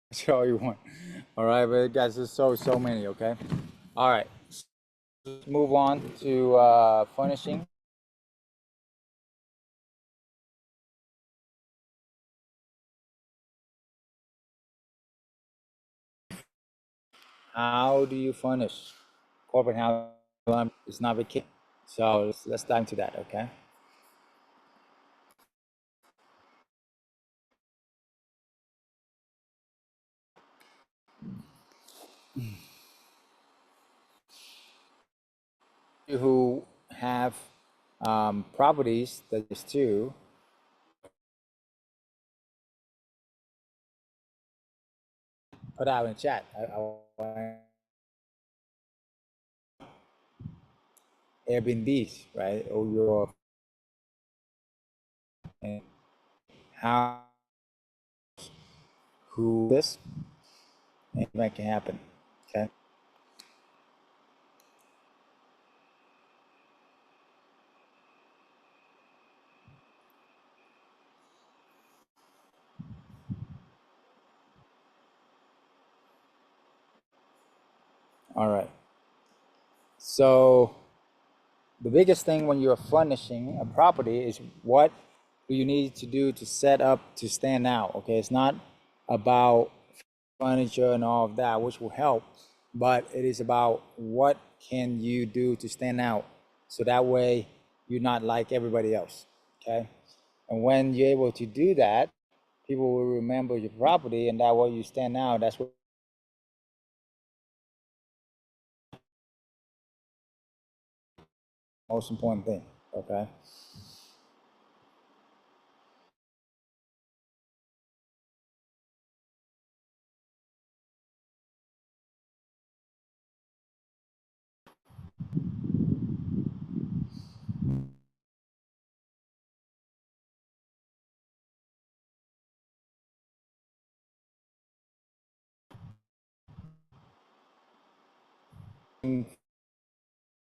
That's all you want. All right, but guys, there's so many. Okay. All right. Let's move on to furnishing. How do you furnish corporate house? It's not vacation. So let's dive into that. Okay. Who have properties that is too, put out in chat. Airbnbs, right? Or your and how who this and make it happen. Okay. All right. So the biggest thing when you're furnishing a property is what do you need to do to set up to stand out. Okay, it's not about furniture and all of that, which will help, but it is about what can you do to stand out so that way you're not like everybody else. Okay, and when you're able to do that, people will remember your property, and that way you stand out. That's what most important thing. Okay.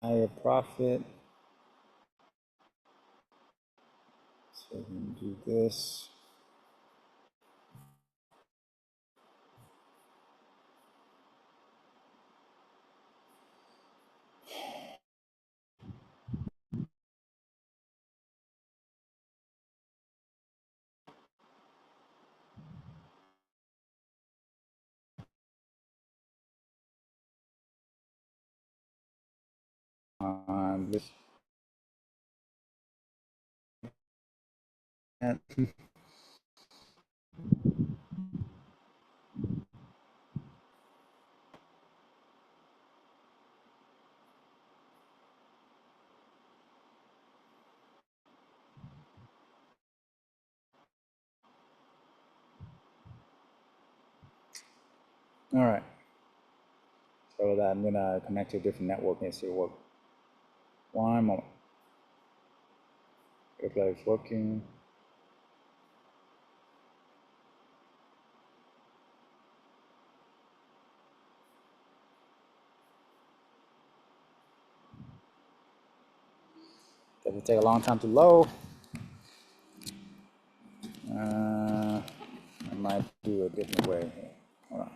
Higher profit. So we can do this. This. All right. So that I'm gonna connect to a different network and see it work. One moment. Look like it's working. Does it take a long time to load? I might do a different way here. Hold on.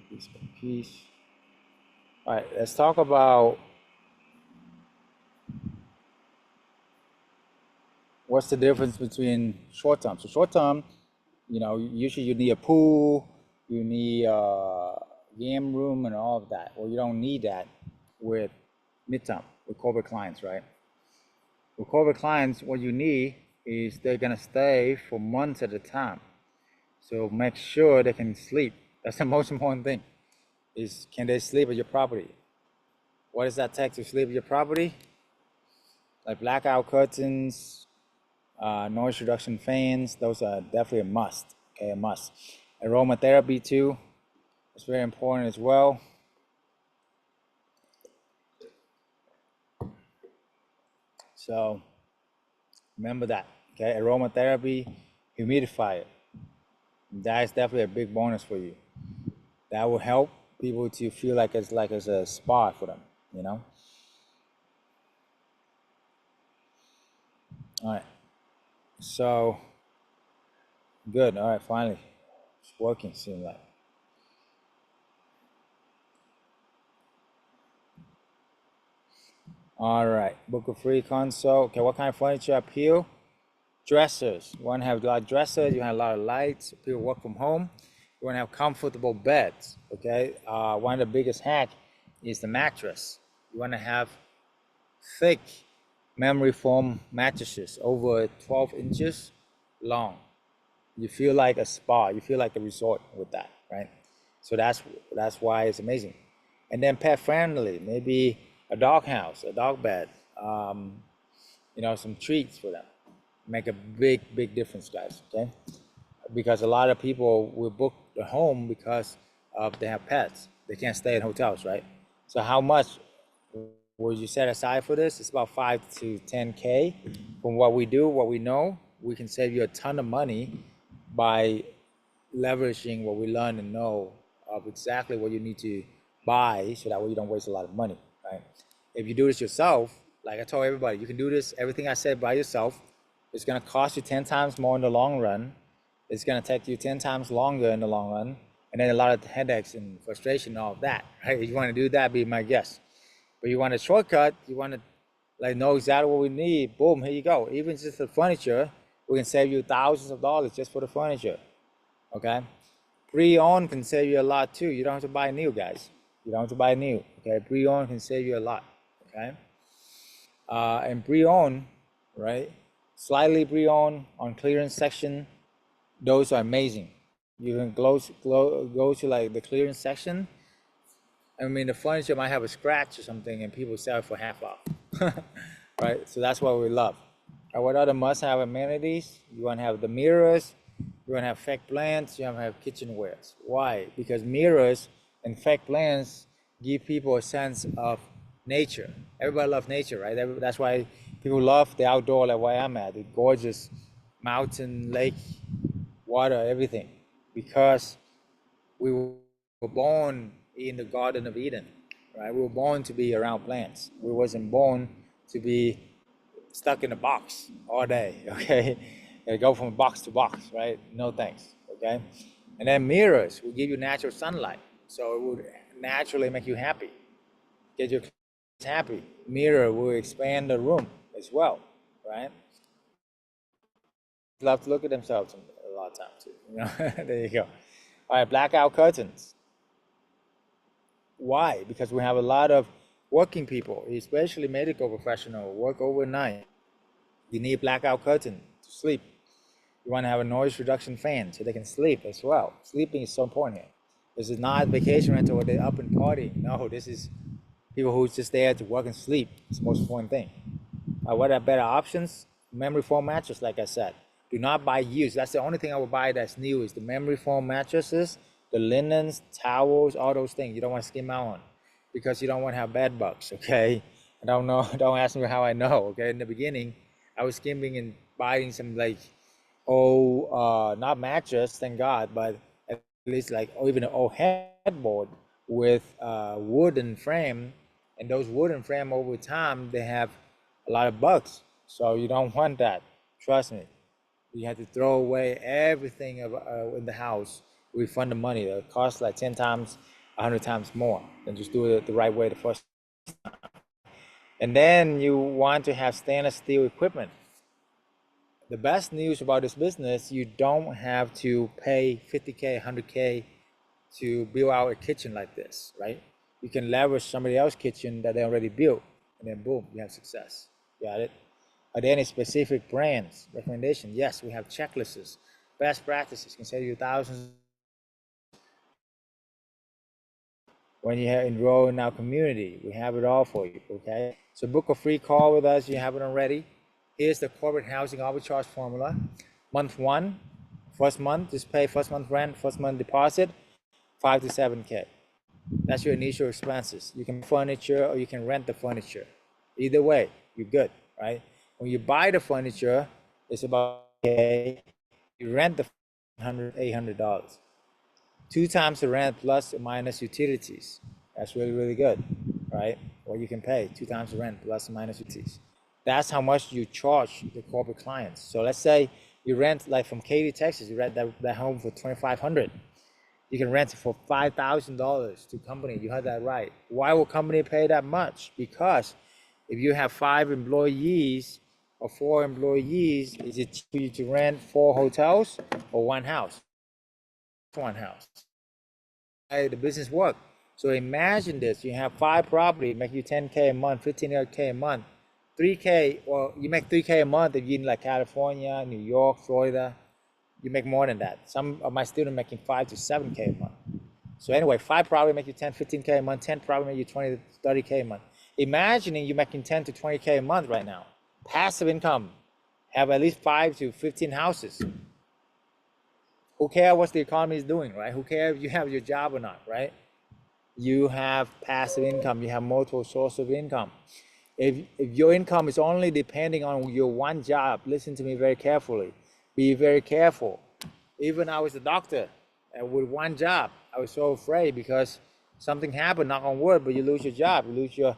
Piece by piece. All right, let's talk about what's the difference between short term. So short term, usually you need a pool, you need a game room and all of that. Well, you don't need that with midterm, with corporate clients, right? With corporate clients, what you need is they're gonna stay for months at a time. So make sure they can sleep. That's the most important thing. Is can they sleep at your property? What does that take to sleep at your property? Like blackout curtains, Noise reduction fans, those are definitely a must. Okay, a must. Aromatherapy too, it's very important as well. So remember that. Okay, aromatherapy, humidifier. That is definitely a big bonus for you. That will help people to feel like it's a spa for them, you know. All right. So good. All right, finally. It's working, seems like. All right. Book a free consult. Okay, what kind of furniture appeal? Dressers. You want to have a lot of dressers, you have a lot of lights, people work from home. You want to have comfortable beds. Okay. One of the biggest hack is the mattress. You want to have thick memory foam mattresses over 12 inches long. You feel like a spa, you feel like a resort with that, right? So that's why it's amazing. And then pet friendly, maybe a dog house, a dog bed, you know, some treats for them. Make a big difference, guys. Okay, because a lot of people will book the home because of they have pets. They can't stay in hotels, right? So how much would you set aside for this? It's about 5 to 10K. From what we do, what we know, we can save you a ton of money by leveraging what we learn and know of exactly what you need to buy, so that way you don't waste a lot of money, right? If you do this yourself, like I told everybody, you can do this, everything I said, by yourself. It's gonna cost you 10 times more in the long run. It's gonna take you 10 times longer in the long run. And then a lot of headaches and frustration and all of that, right? If you wanna do that, be my guest. But you want a shortcut, you want to like know exactly what we need, boom, here you go. Even just the furniture, we can save you thousands of dollars just for the furniture. Okay, pre-owned can save you a lot too. You don't have to buy new, guys. You don't have to buy new. Okay, pre-owned can save you a lot. Okay, and pre-owned, right? Slightly pre-owned on clearance section, those are amazing. You can go to like the clearance section. I mean, the furniture might have a scratch or something, and people sell it for half off, right? So that's what we love. What other must-have amenities? You want to have the mirrors. You want to have fake plants. You want to have kitchenwares. Why? Because mirrors and fake plants give people a sense of nature. Everybody loves nature, right? That's why people love the outdoor, like where I'm at, the gorgeous mountain, lake, water, everything, because we were born in the Garden of Eden, right? We were born to be around plants. We wasn't born to be stuck in a box all day, okay? And go from box to box, right? No thanks, okay? And then mirrors will give you natural sunlight, so it would naturally make you happy, get your kids happy. Mirror will expand the room as well, right? Love to look at themselves a lot of times too, you know? There you go. All right, blackout curtains. Why? Because we have a lot of working people, especially medical professionals, work overnight. You need blackout curtain to sleep. You want to have a noise reduction fan so they can sleep as well. Sleeping is so important here. This is not vacation rental where they're up and partying. No, this is people who's just there to work and sleep. It's the most important thing. What are better options? Memory foam mattress, like I said. Do not buy used. That's the only thing I would buy that's new is the memory foam mattresses, the linens, towels, all those things. You don't want to skim out on because you don't want to have bed bugs, okay? I don't know. Don't ask me how I know, okay? In the beginning, I was skimming and buying some like, not mattress, thank God, but at least like, or even an old headboard with wooden frame. And those wooden frame over time, they have a lot of bugs. So you don't want that. Trust me. You have to throw away everything in the house, refund the money. It costs like 10 times, 100 times more than just do it the right way the first time. And then you want to have stainless steel equipment. The best news about this business, you don't have to pay 50K, 100K to build out a kitchen like this, right? You can leverage somebody else's kitchen that they already built, and then boom, you have success. Got it? Are there any specific brands, recommendation? Yes, we have checklists, best practices, can save you thousands. When you enroll in our community, we have it all for you, okay? So book a free call with us, you haven't already. Here's the corporate housing arbitrage formula. Month one, first month, just pay first month rent, first month deposit, 5 to 7K. That's your initial expenses. You can furniture or you can rent the furniture. Either way, you're good, right? When you buy the furniture, it's about $800. You rent the $800. 2 times the rent plus or minus utilities. That's really, really good, right? Or you can pay 2 times the rent plus or minus utilities. That's how much you charge the corporate clients. So let's say you rent, like from Katy, Texas, you rent that home for $2,500. You can rent it for $5,000 to company. You heard that right. Why will company pay that much? Because if you have 5 employees or 4 employees, is it cheaper for you to rent 4 hotels or 1 house? 1 house. The business work. So imagine this: you have 5 properties, make you 10K a month, 15K a month, 3K, or you make 3K a month if you're in like California, New York, Florida. You make more than that. Some of my students making 5 to 7K a month. So anyway, 5 probably make you 10, 15K a month, 10 probably make you 20 to 30K a month. Imagining you making 10 to 20K a month right now. Passive income, have at least 5 to 15 houses. Who cares what the economy is doing, right? Who cares if you have your job or not, right? You have passive income, you have multiple sources of income. If your income is only depending on your one job, listen to me very carefully. Be very careful. Even I was a doctor and with one job, I was so afraid because something happened, knock on wood, but you lose your job, you lose your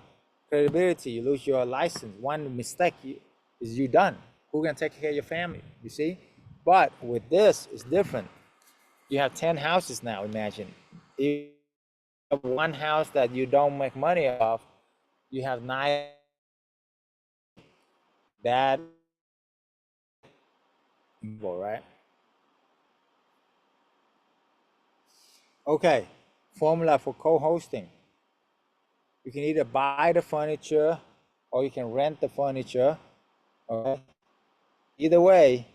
credibility, you lose your license. One mistake is you done. Who can take care of your family, you see? But with this, it's different. You have 10 houses now, imagine. If you have one house that you don't make money off, you have 9. That, right? Okay, formula for co-hosting. You can either buy the furniture or you can rent the furniture. Okay. Either way,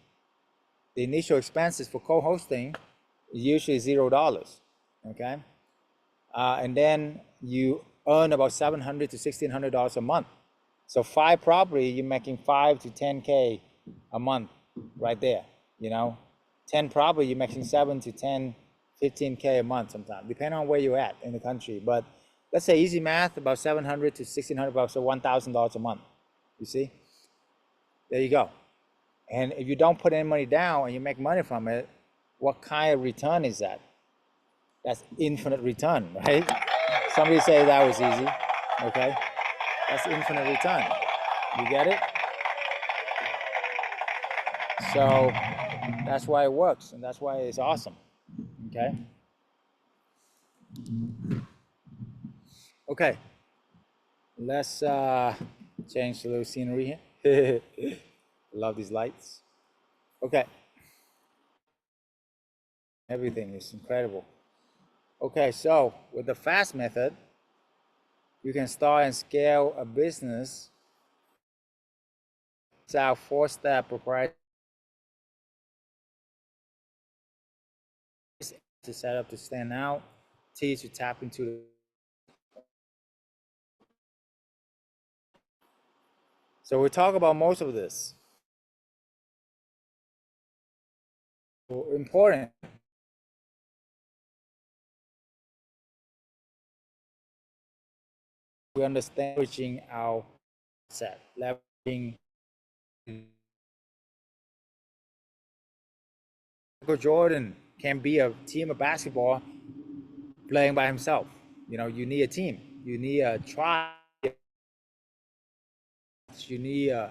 the initial expenses for co-hosting is usually $0. Okay, and then you earn about $700 to $1,600 a month. So 5 property, you're making 5 to 10K a month, right there. You know, 10 property, you're making 7 to 10, 15K a month sometimes, depending on where you're at in the country. But let's say easy math, about $700 to $1,600, so $1,000 a month. You see, there you go. And if you don't put any money down and you make money from it, what kind of return is that? That's infinite return, right? Somebody say that was easy, okay? That's infinite return. You get it? So that's why it works, and that's why it's awesome, okay? Okay, let's change the little scenery here. Love these lights. Okay, everything is incredible. Okay, so with the FAST method, you can start and scale a business. It's our 4-step proprietary to set up to stand out, T to tap into the. So we talk about most of this. Important. We understand leveraging our set, leveraging. Michael Jordan can be a team of basketball playing by himself. You know, you need a team. You need a tribe. You need a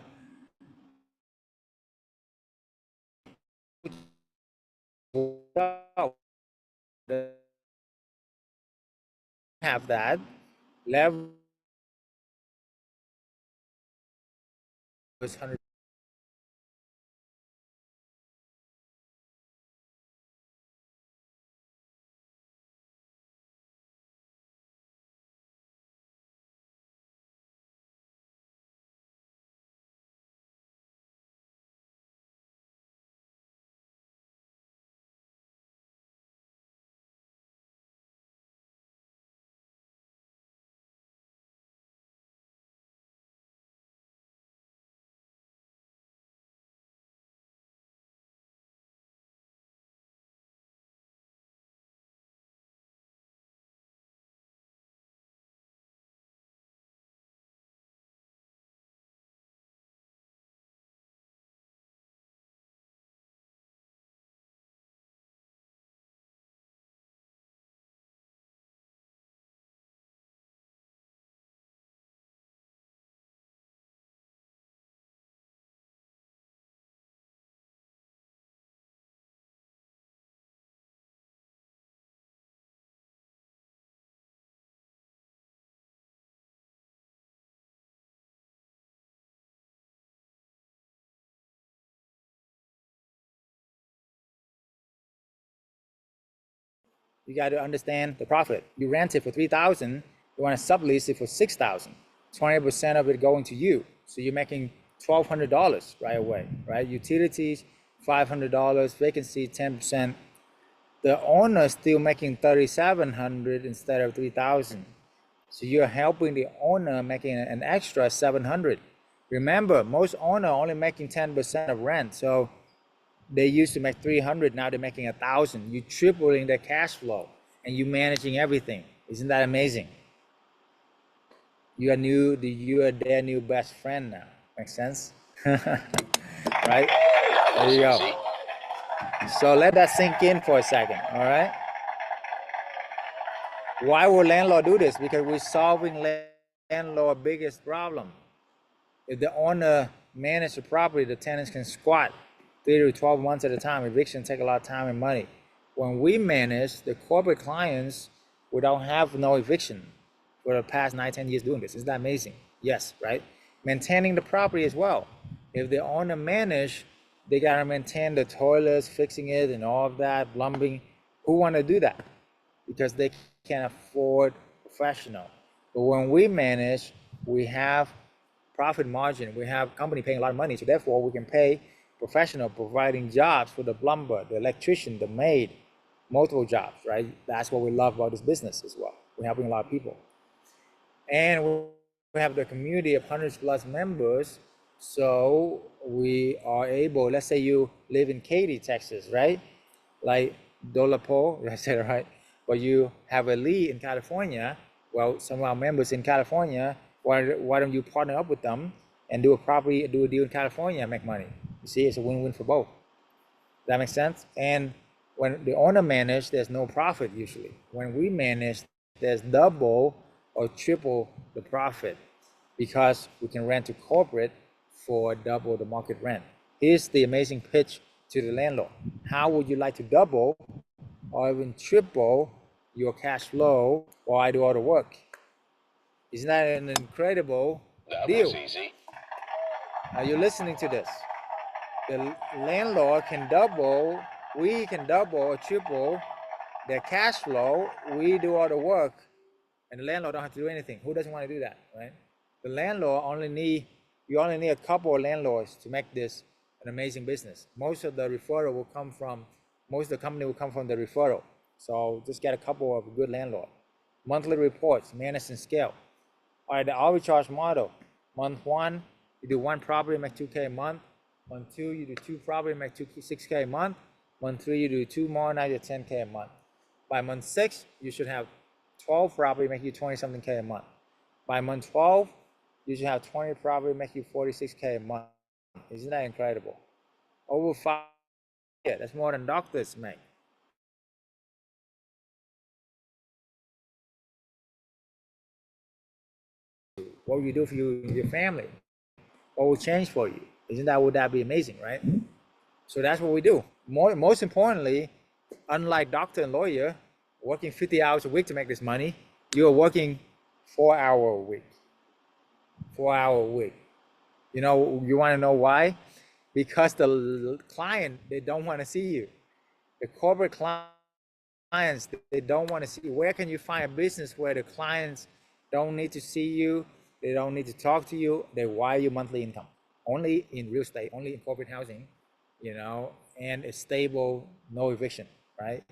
have that level was 100. You got to understand the profit. You rent it for 3,000, you want to sublease it for 6,000. 20% of it going to you. So you're making $1,200 right away, right? Utilities, $500, vacancy, 10%. The owner still making 3,700 instead of 3,000. So you're helping the owner making an extra 700. Remember, most owner only making 10% of rent. So they used to make 300, now they're making 1,000. You tripling their cash flow and you managing everything. Isn't that amazing? You are their new best friend now. Make sense? Right? There you go. So let that sink in for a second, all right? Why would landlord do this? Because we're solving landlord biggest problem. If the owner manages the property, the tenants can squat 3 to 12 months at a time. Eviction take a lot of time and money. When we manage the corporate clients, we don't have no eviction for the past 9-10 years doing this. Isn't that amazing? Yes, right? Maintaining the property as well. If the owner manage, they gotta maintain the toilets, fixing it and all of that, plumbing. Who wanna do that? Because they can't afford professional. But when we manage, we have profit margin. We have company paying a lot of money, so therefore we can pay professional providing jobs for the plumber, the electrician, the maid, multiple jobs, right? That's what we love about this business as well. We're helping a lot of people. And we have the community of hundreds plus members, so we are able, let's say you live in Katy, Texas, right? Like Dolapo, did I say it right? But you have a lead in California. Well, some of our members in California, why don't you partner up with them and do a deal in California and make money? You see, it's a win-win for both. That makes sense? And when the owner manage, there's no profit usually. When we manage, there's double or triple the profit because we can rent to corporate for double the market rent. Here's the amazing pitch to the landlord. How would you like to double or even triple your cash flow while I do all the work? Isn't that an incredible deal? Easy. Are you listening to this? The landlord can double, we can double or triple their cash flow. We do all the work and the landlord don't have to do anything. Who doesn't want to do that, right? The landlord you only need a couple of landlords to make this an amazing business. Most of the company will come from the referral. So just get a couple of good landlords. Monthly reports, manage and scale. All right, the arbitrage model. Month 1, you do 1 property, make 2K a month. Month 2, you do 2 property, make 6K a month. Month 3, you do 2 more, now you're 10K a month. By month 6, you should have 12 property, make you 20-something K a month. By month 12, you should have 20 property, make you 46K a month. Isn't that incredible? Over 5 years, that's more than doctors make. What will you do for your family? What will change for you? Would that be amazing, right? So that's what we do. Most importantly, unlike doctor and lawyer, working 50 hours a week to make this money, you're working 4 hours a week. 4 hours a week. You want to know why? Because the client, they don't want to see you. The corporate clients, they don't want to see you. Where can you find a business where the clients don't need to see you? They don't need to talk to you. They wire you monthly income. Only in real estate, only in corporate housing, and it's stable, no eviction, right?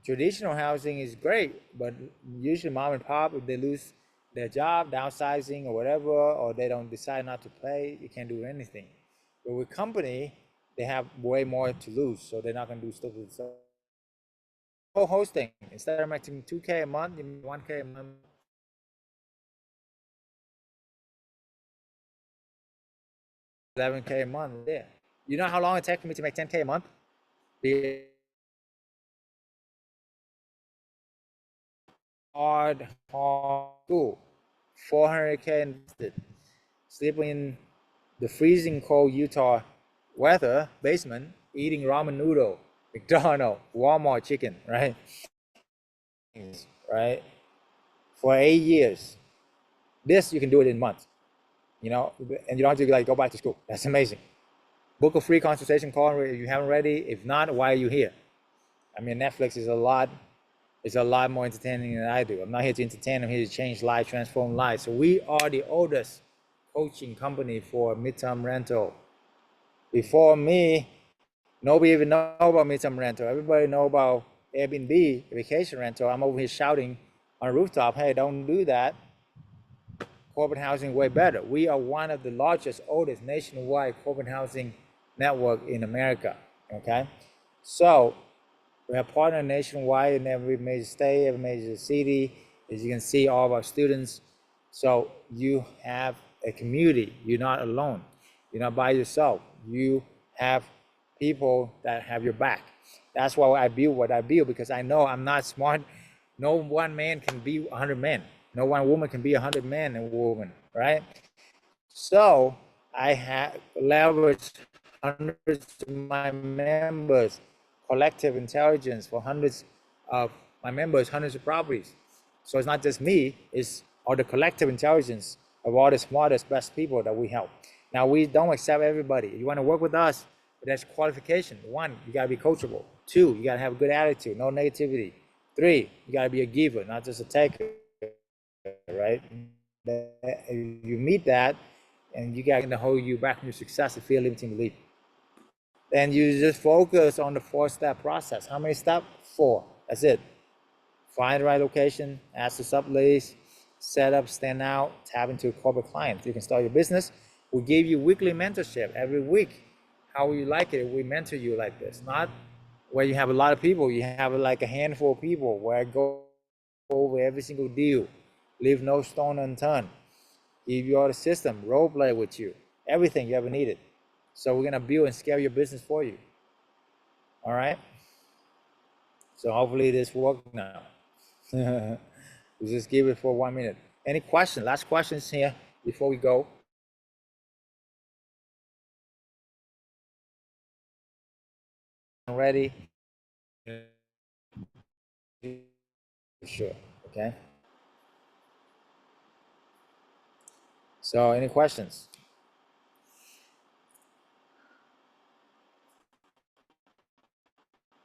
Traditional housing is great, but usually mom and pop, if they lose their job, downsizing or whatever, or they don't decide not to pay, you can't do anything. But with company, they have way more to lose, so they're not going to do stupid stuff. Co-hosting, instead of making 2K a month, you make 1K a month. 11K a month, yeah. You know how long it takes for me to make 10K a month? Hard school, 400K invested, sleeping in the freezing cold Utah weather, basement, eating ramen noodle, McDonald's, Walmart chicken, right? Right? For 8 years. This, you can do it in months, and you don't have to go back to school. That's amazing. Book a free consultation call if you haven't already. If not, why are you here? I mean, Netflix is a lot. It's a lot more entertaining than I do. I'm not here to entertain. I'm here to change lives, transform lives. So we are the oldest coaching company for midterm rental. Before me, nobody even know about midterm rental. Everybody know about Airbnb, vacation rental. I'm over here shouting on a rooftop, hey, don't do that. Corporate housing way better. We are one of the largest, oldest nationwide corporate housing network in America, okay? So we have partner nationwide in every major state, every major city. As you can see, all of our students. So you have a community. You're not alone. You're not by yourself. You have people that have your back. That's why I build what I build, because I know I'm not smart. No one man can be 100 men. No one woman can be 100 men and woman, right? So I have leveraged hundreds of my members, collective intelligence for hundreds of my members, hundreds of properties. So it's not just me, it's all the collective intelligence of all the smartest, best people that we help. Now, we don't accept everybody. You want to work with us, but there's qualification. 1, you got to be coachable. 2, you got to have a good attitude, no negativity. 3, you got to be a giver, not just a taker, right? If you meet that, and you got to hold you back from your success, if fear limiting belief. Then you just focus on the 4-step process. How many steps? 4. That's it. Find the right location, ask the sublease, set up, stand out, tap into a corporate client. You can start your business. We give you weekly mentorship every week. How will you like it if we mentor you like this? Not where you have a lot of people. You have like a handful of people where I go over every single deal, leave no stone unturned, give you all the system, role play with you, everything you ever needed. So we're gonna build and scale your business for you. All right. So hopefully this works now. We just give it for 1 minute. Any questions? Last questions here before we go. Ready? Sure. Okay. So any questions?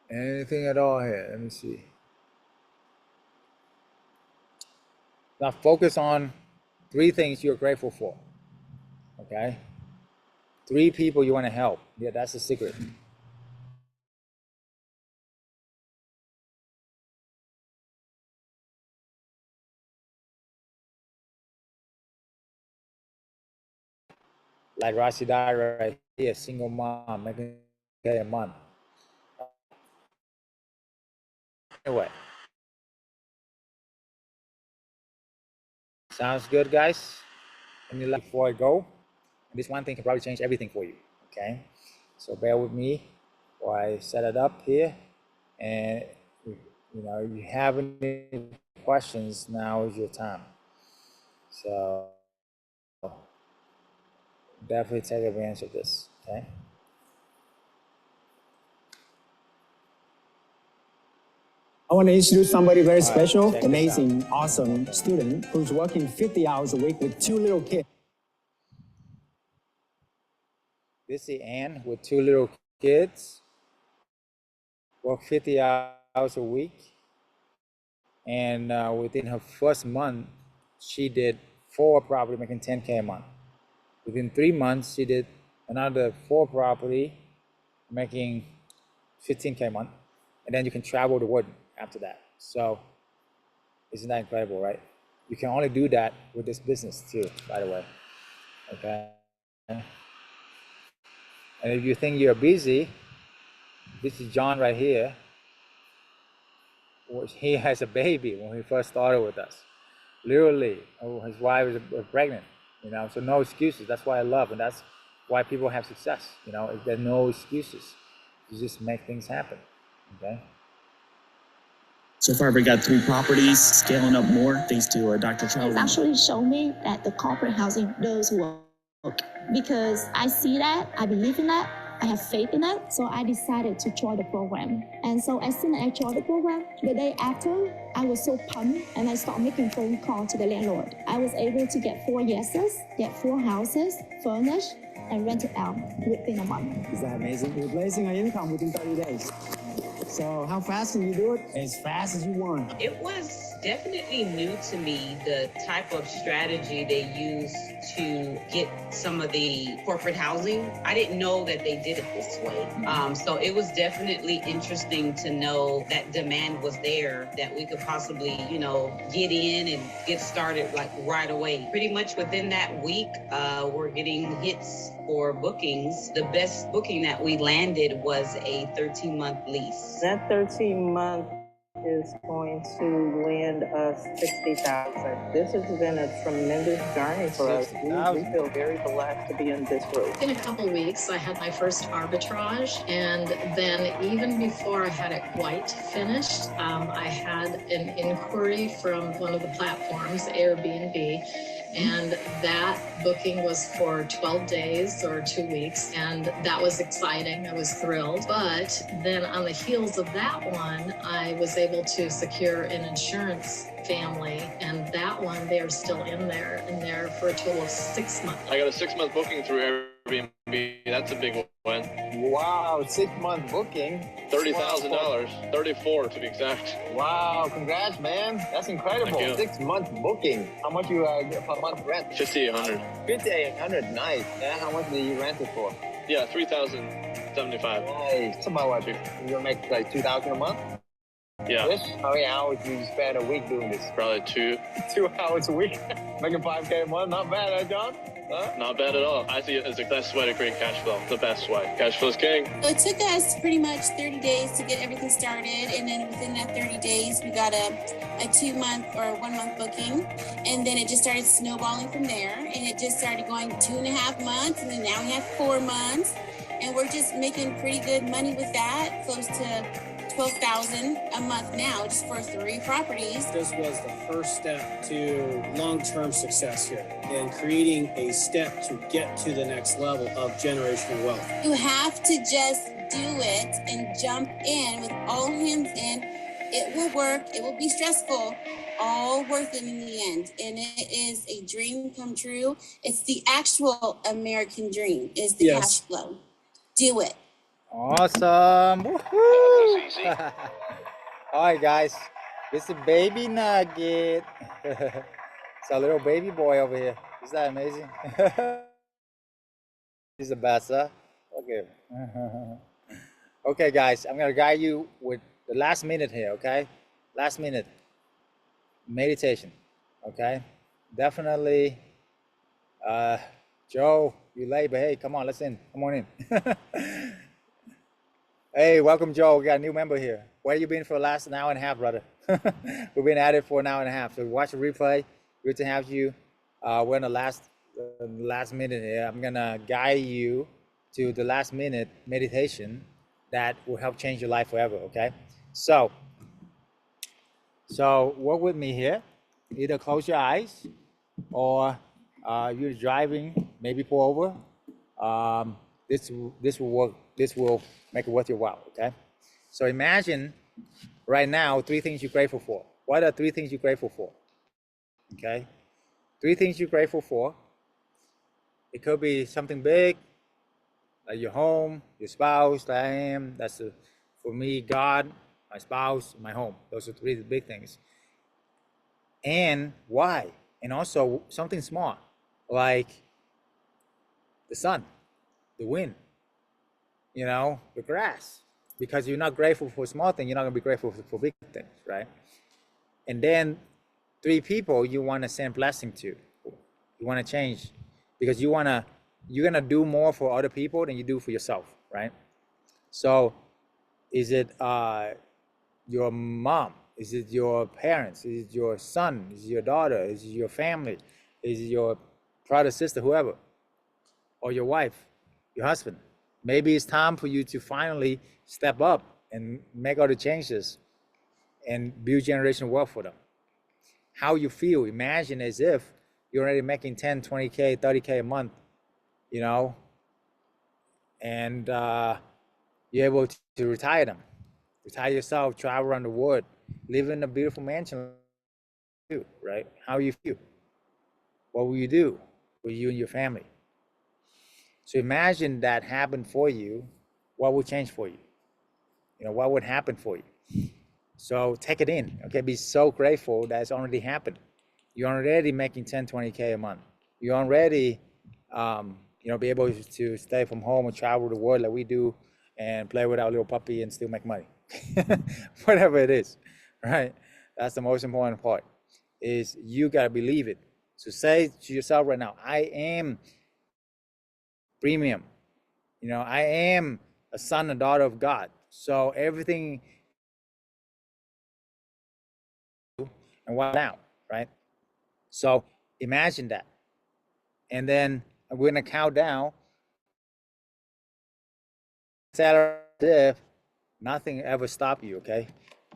Anything at all here? Let me see. Now focus on 3 things you're grateful for. Okay. 3 people you want to help. Yeah, that's the secret. Like Rashida right here, single mom, making a month. Anyway. Sounds good, guys? And before I go, this one thing can probably change everything for you, okay? So bear with me while I set it up here. And if you have any questions, now is your time. So definitely take advantage of this, okay? I want to introduce somebody very special, amazing, awesome student who's working 50 hours a week with 2 little kids. This is Ann with 2 little kids, work 50 hours a week. And within her first month, she did 4 property making 10K a month. Within 3 months, she did another 4 property making 15K a month. And then you can travel the world after that. So isn't that incredible, right? You can only do that with this business too, by the way, okay? And if you think you're busy, this is John right here. He has a baby when he first started with us. Literally, his wife was pregnant, so no excuses. That's why I love, and that's why people have success, there's no excuses. You just make things happen, okay? So far, we got 3 properties, scaling up more thanks to Dr. Chau. It's actually shown me that the corporate housing does work because I see that, I believe in that, I have faith in it, so I decided to join the program. And so as soon as I joined the program, the day after, I was so pumped and I started making phone calls to the landlord. I was able to get 4 yeses, get 4 houses, furnished, and rented out within a month. Is that amazing? Replacing our income within 30 days. So how fast can you do it? As fast as you want. It was definitely new to me, the type of strategy they use to get some of the corporate housing. I didn't know that they did it this way. So it was definitely interesting to know that demand was there, that we could possibly, get in and get started like right away. Pretty much within that week, we're getting hits for bookings. The best booking that we landed was a 13-month lease. That 13-month is going to land us 60,000. This has been a tremendous journey for us. We feel very blessed to be in this group. In a couple weeks, I had my first arbitrage, and then even before I had it quite finished, I had an inquiry from one of the platforms, Airbnb, and that booking was for 12 days or 2 weeks, and that was exciting. I was thrilled. But then on the heels of that one, I was able to secure an insurance family, and that one, they're still in there for a total of 6 months. I got a 6-month booking through Airbnb. That's a big win. Wow, 6-month booking. $30,000, 34 to be exact. Wow, congrats, man. That's incredible. 6-month booking. How much you get per month rent? $5,800. $5,800, nice. Yeah, how much do you rent it for? Yeah, $3,075. Nice. It's about what? You make like $2,000 a month? Yeah. How many hours do you spend a week doing this? Probably 2. 2 hours a week. Making $5K a month. Not bad, huh, John? Huh? Not bad at all. I see it as the best way to create cash flow. The best way. Cash flow is king. So it took us pretty much 30 days to get everything started. And then within that 30 days, we got a 2-month or 1-month booking. And then it just started snowballing from there. And it just started going 2.5 months. And then now we have 4 months. And we're just making pretty good money with that, close to $12,000 a month now, just for 3 properties. This was the first step to long-term success here and creating a step to get to the next level of generational wealth. You have to just do it and jump in with all hands in. It will work. It will be stressful. All worth it in the end. And it is a dream come true. It's the actual American dream, is the cash flow. Do it. Awesome. Woohoo! All right, guys. This is baby Nugget. It's a little baby boy over here. Is that amazing? He's the best, huh? Okay. Okay, guys. I'm going to guide you with the last minute here, okay? Last minute. Meditation, okay? Definitely. Joe, you late, but hey, come on, let's in. Come on in. Hey, welcome, Joe. We got a new member here. Where you been for the last 1.5 hours, brother? We've been at it for 1.5 hours. So watch the replay. Good to have you. We're in the last minute here. I'm gonna guide you to the last minute meditation that will help change your life forever. Okay. So work with me here. Either close your eyes, or you're driving. Maybe pull over. This will work. This will make it worth your while, okay? So imagine right now 3 things you're grateful for. What are 3 things you're grateful for? Okay? 3 things you're grateful for. It could be something big, like your home, your spouse, that I am. That's for me, God, my spouse, my home. Those are 3 big things. And why? And also something small, like the sun, the wind, the grass, because you're not grateful for small things, you're not gonna be grateful for big things, right? And then 3 people you want to send blessing to, you want to change, because you're gonna do more for other people than you do for yourself, right? So is it your mom? Is it your parents? Is it your son? Is it your daughter? Is it your family? Is it your brother, sister, whoever? Or your wife, your husband? Maybe it's time for you to finally step up and make all the changes and build generational wealth for them. How you feel, imagine as if you're already making 10, 20K, 30K a month, and you're able to retire them. Retire yourself, travel around the world, live in a beautiful mansion, right? How you feel? What will you do for you and your family? So imagine that happened for you. What will change for you? You know, what would happen for you? So take it in, okay? Be so grateful that it's already happened. You're already making 10, 20K a month. You're already, you know, be able to stay from home and travel the world like we do and play with our little puppy and still make money. Whatever it is, right? That's the most important part, is you got to believe it. So say to yourself right now, I am premium. You know, I am a son and daughter of God. So everything and what now, right? So imagine that. And then we're gonna count down. If nothing ever stop you, okay?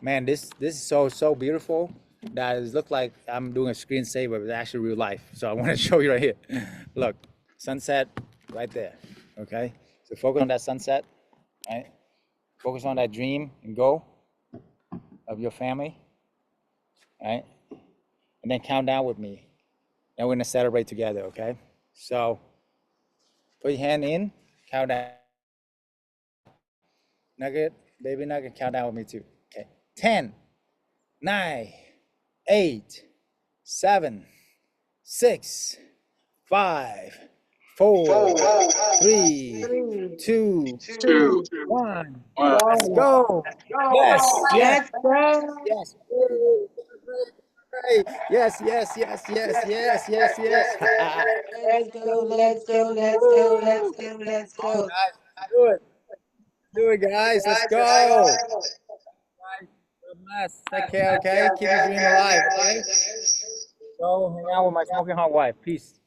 Man, this is so beautiful that it looks like I'm doing a screensaver, but it's actually real life. So I want to show you right here. Look, sunset right there. Okay? So focus on that sunset, right? Focus on that dream and goal of your family, right? And then count down with me. Then we're gonna celebrate together, okay? So put your hand in, count down. Nugget, baby Nugget, count down with me too. Okay. 10, 9, 8, 7, 6, 5, 4, 3, 2, 1. Let's go. Yes, yes, Let's go. yes. Yes, yes, yes, yes, yes, yes, yes. Let's go, let's go, let's go, let's go, let's go. Do it. Do it, guys. Let's go. Take care, okay? Keep your dream alive, okay? Go hang out with my smoking hot wife. Peace.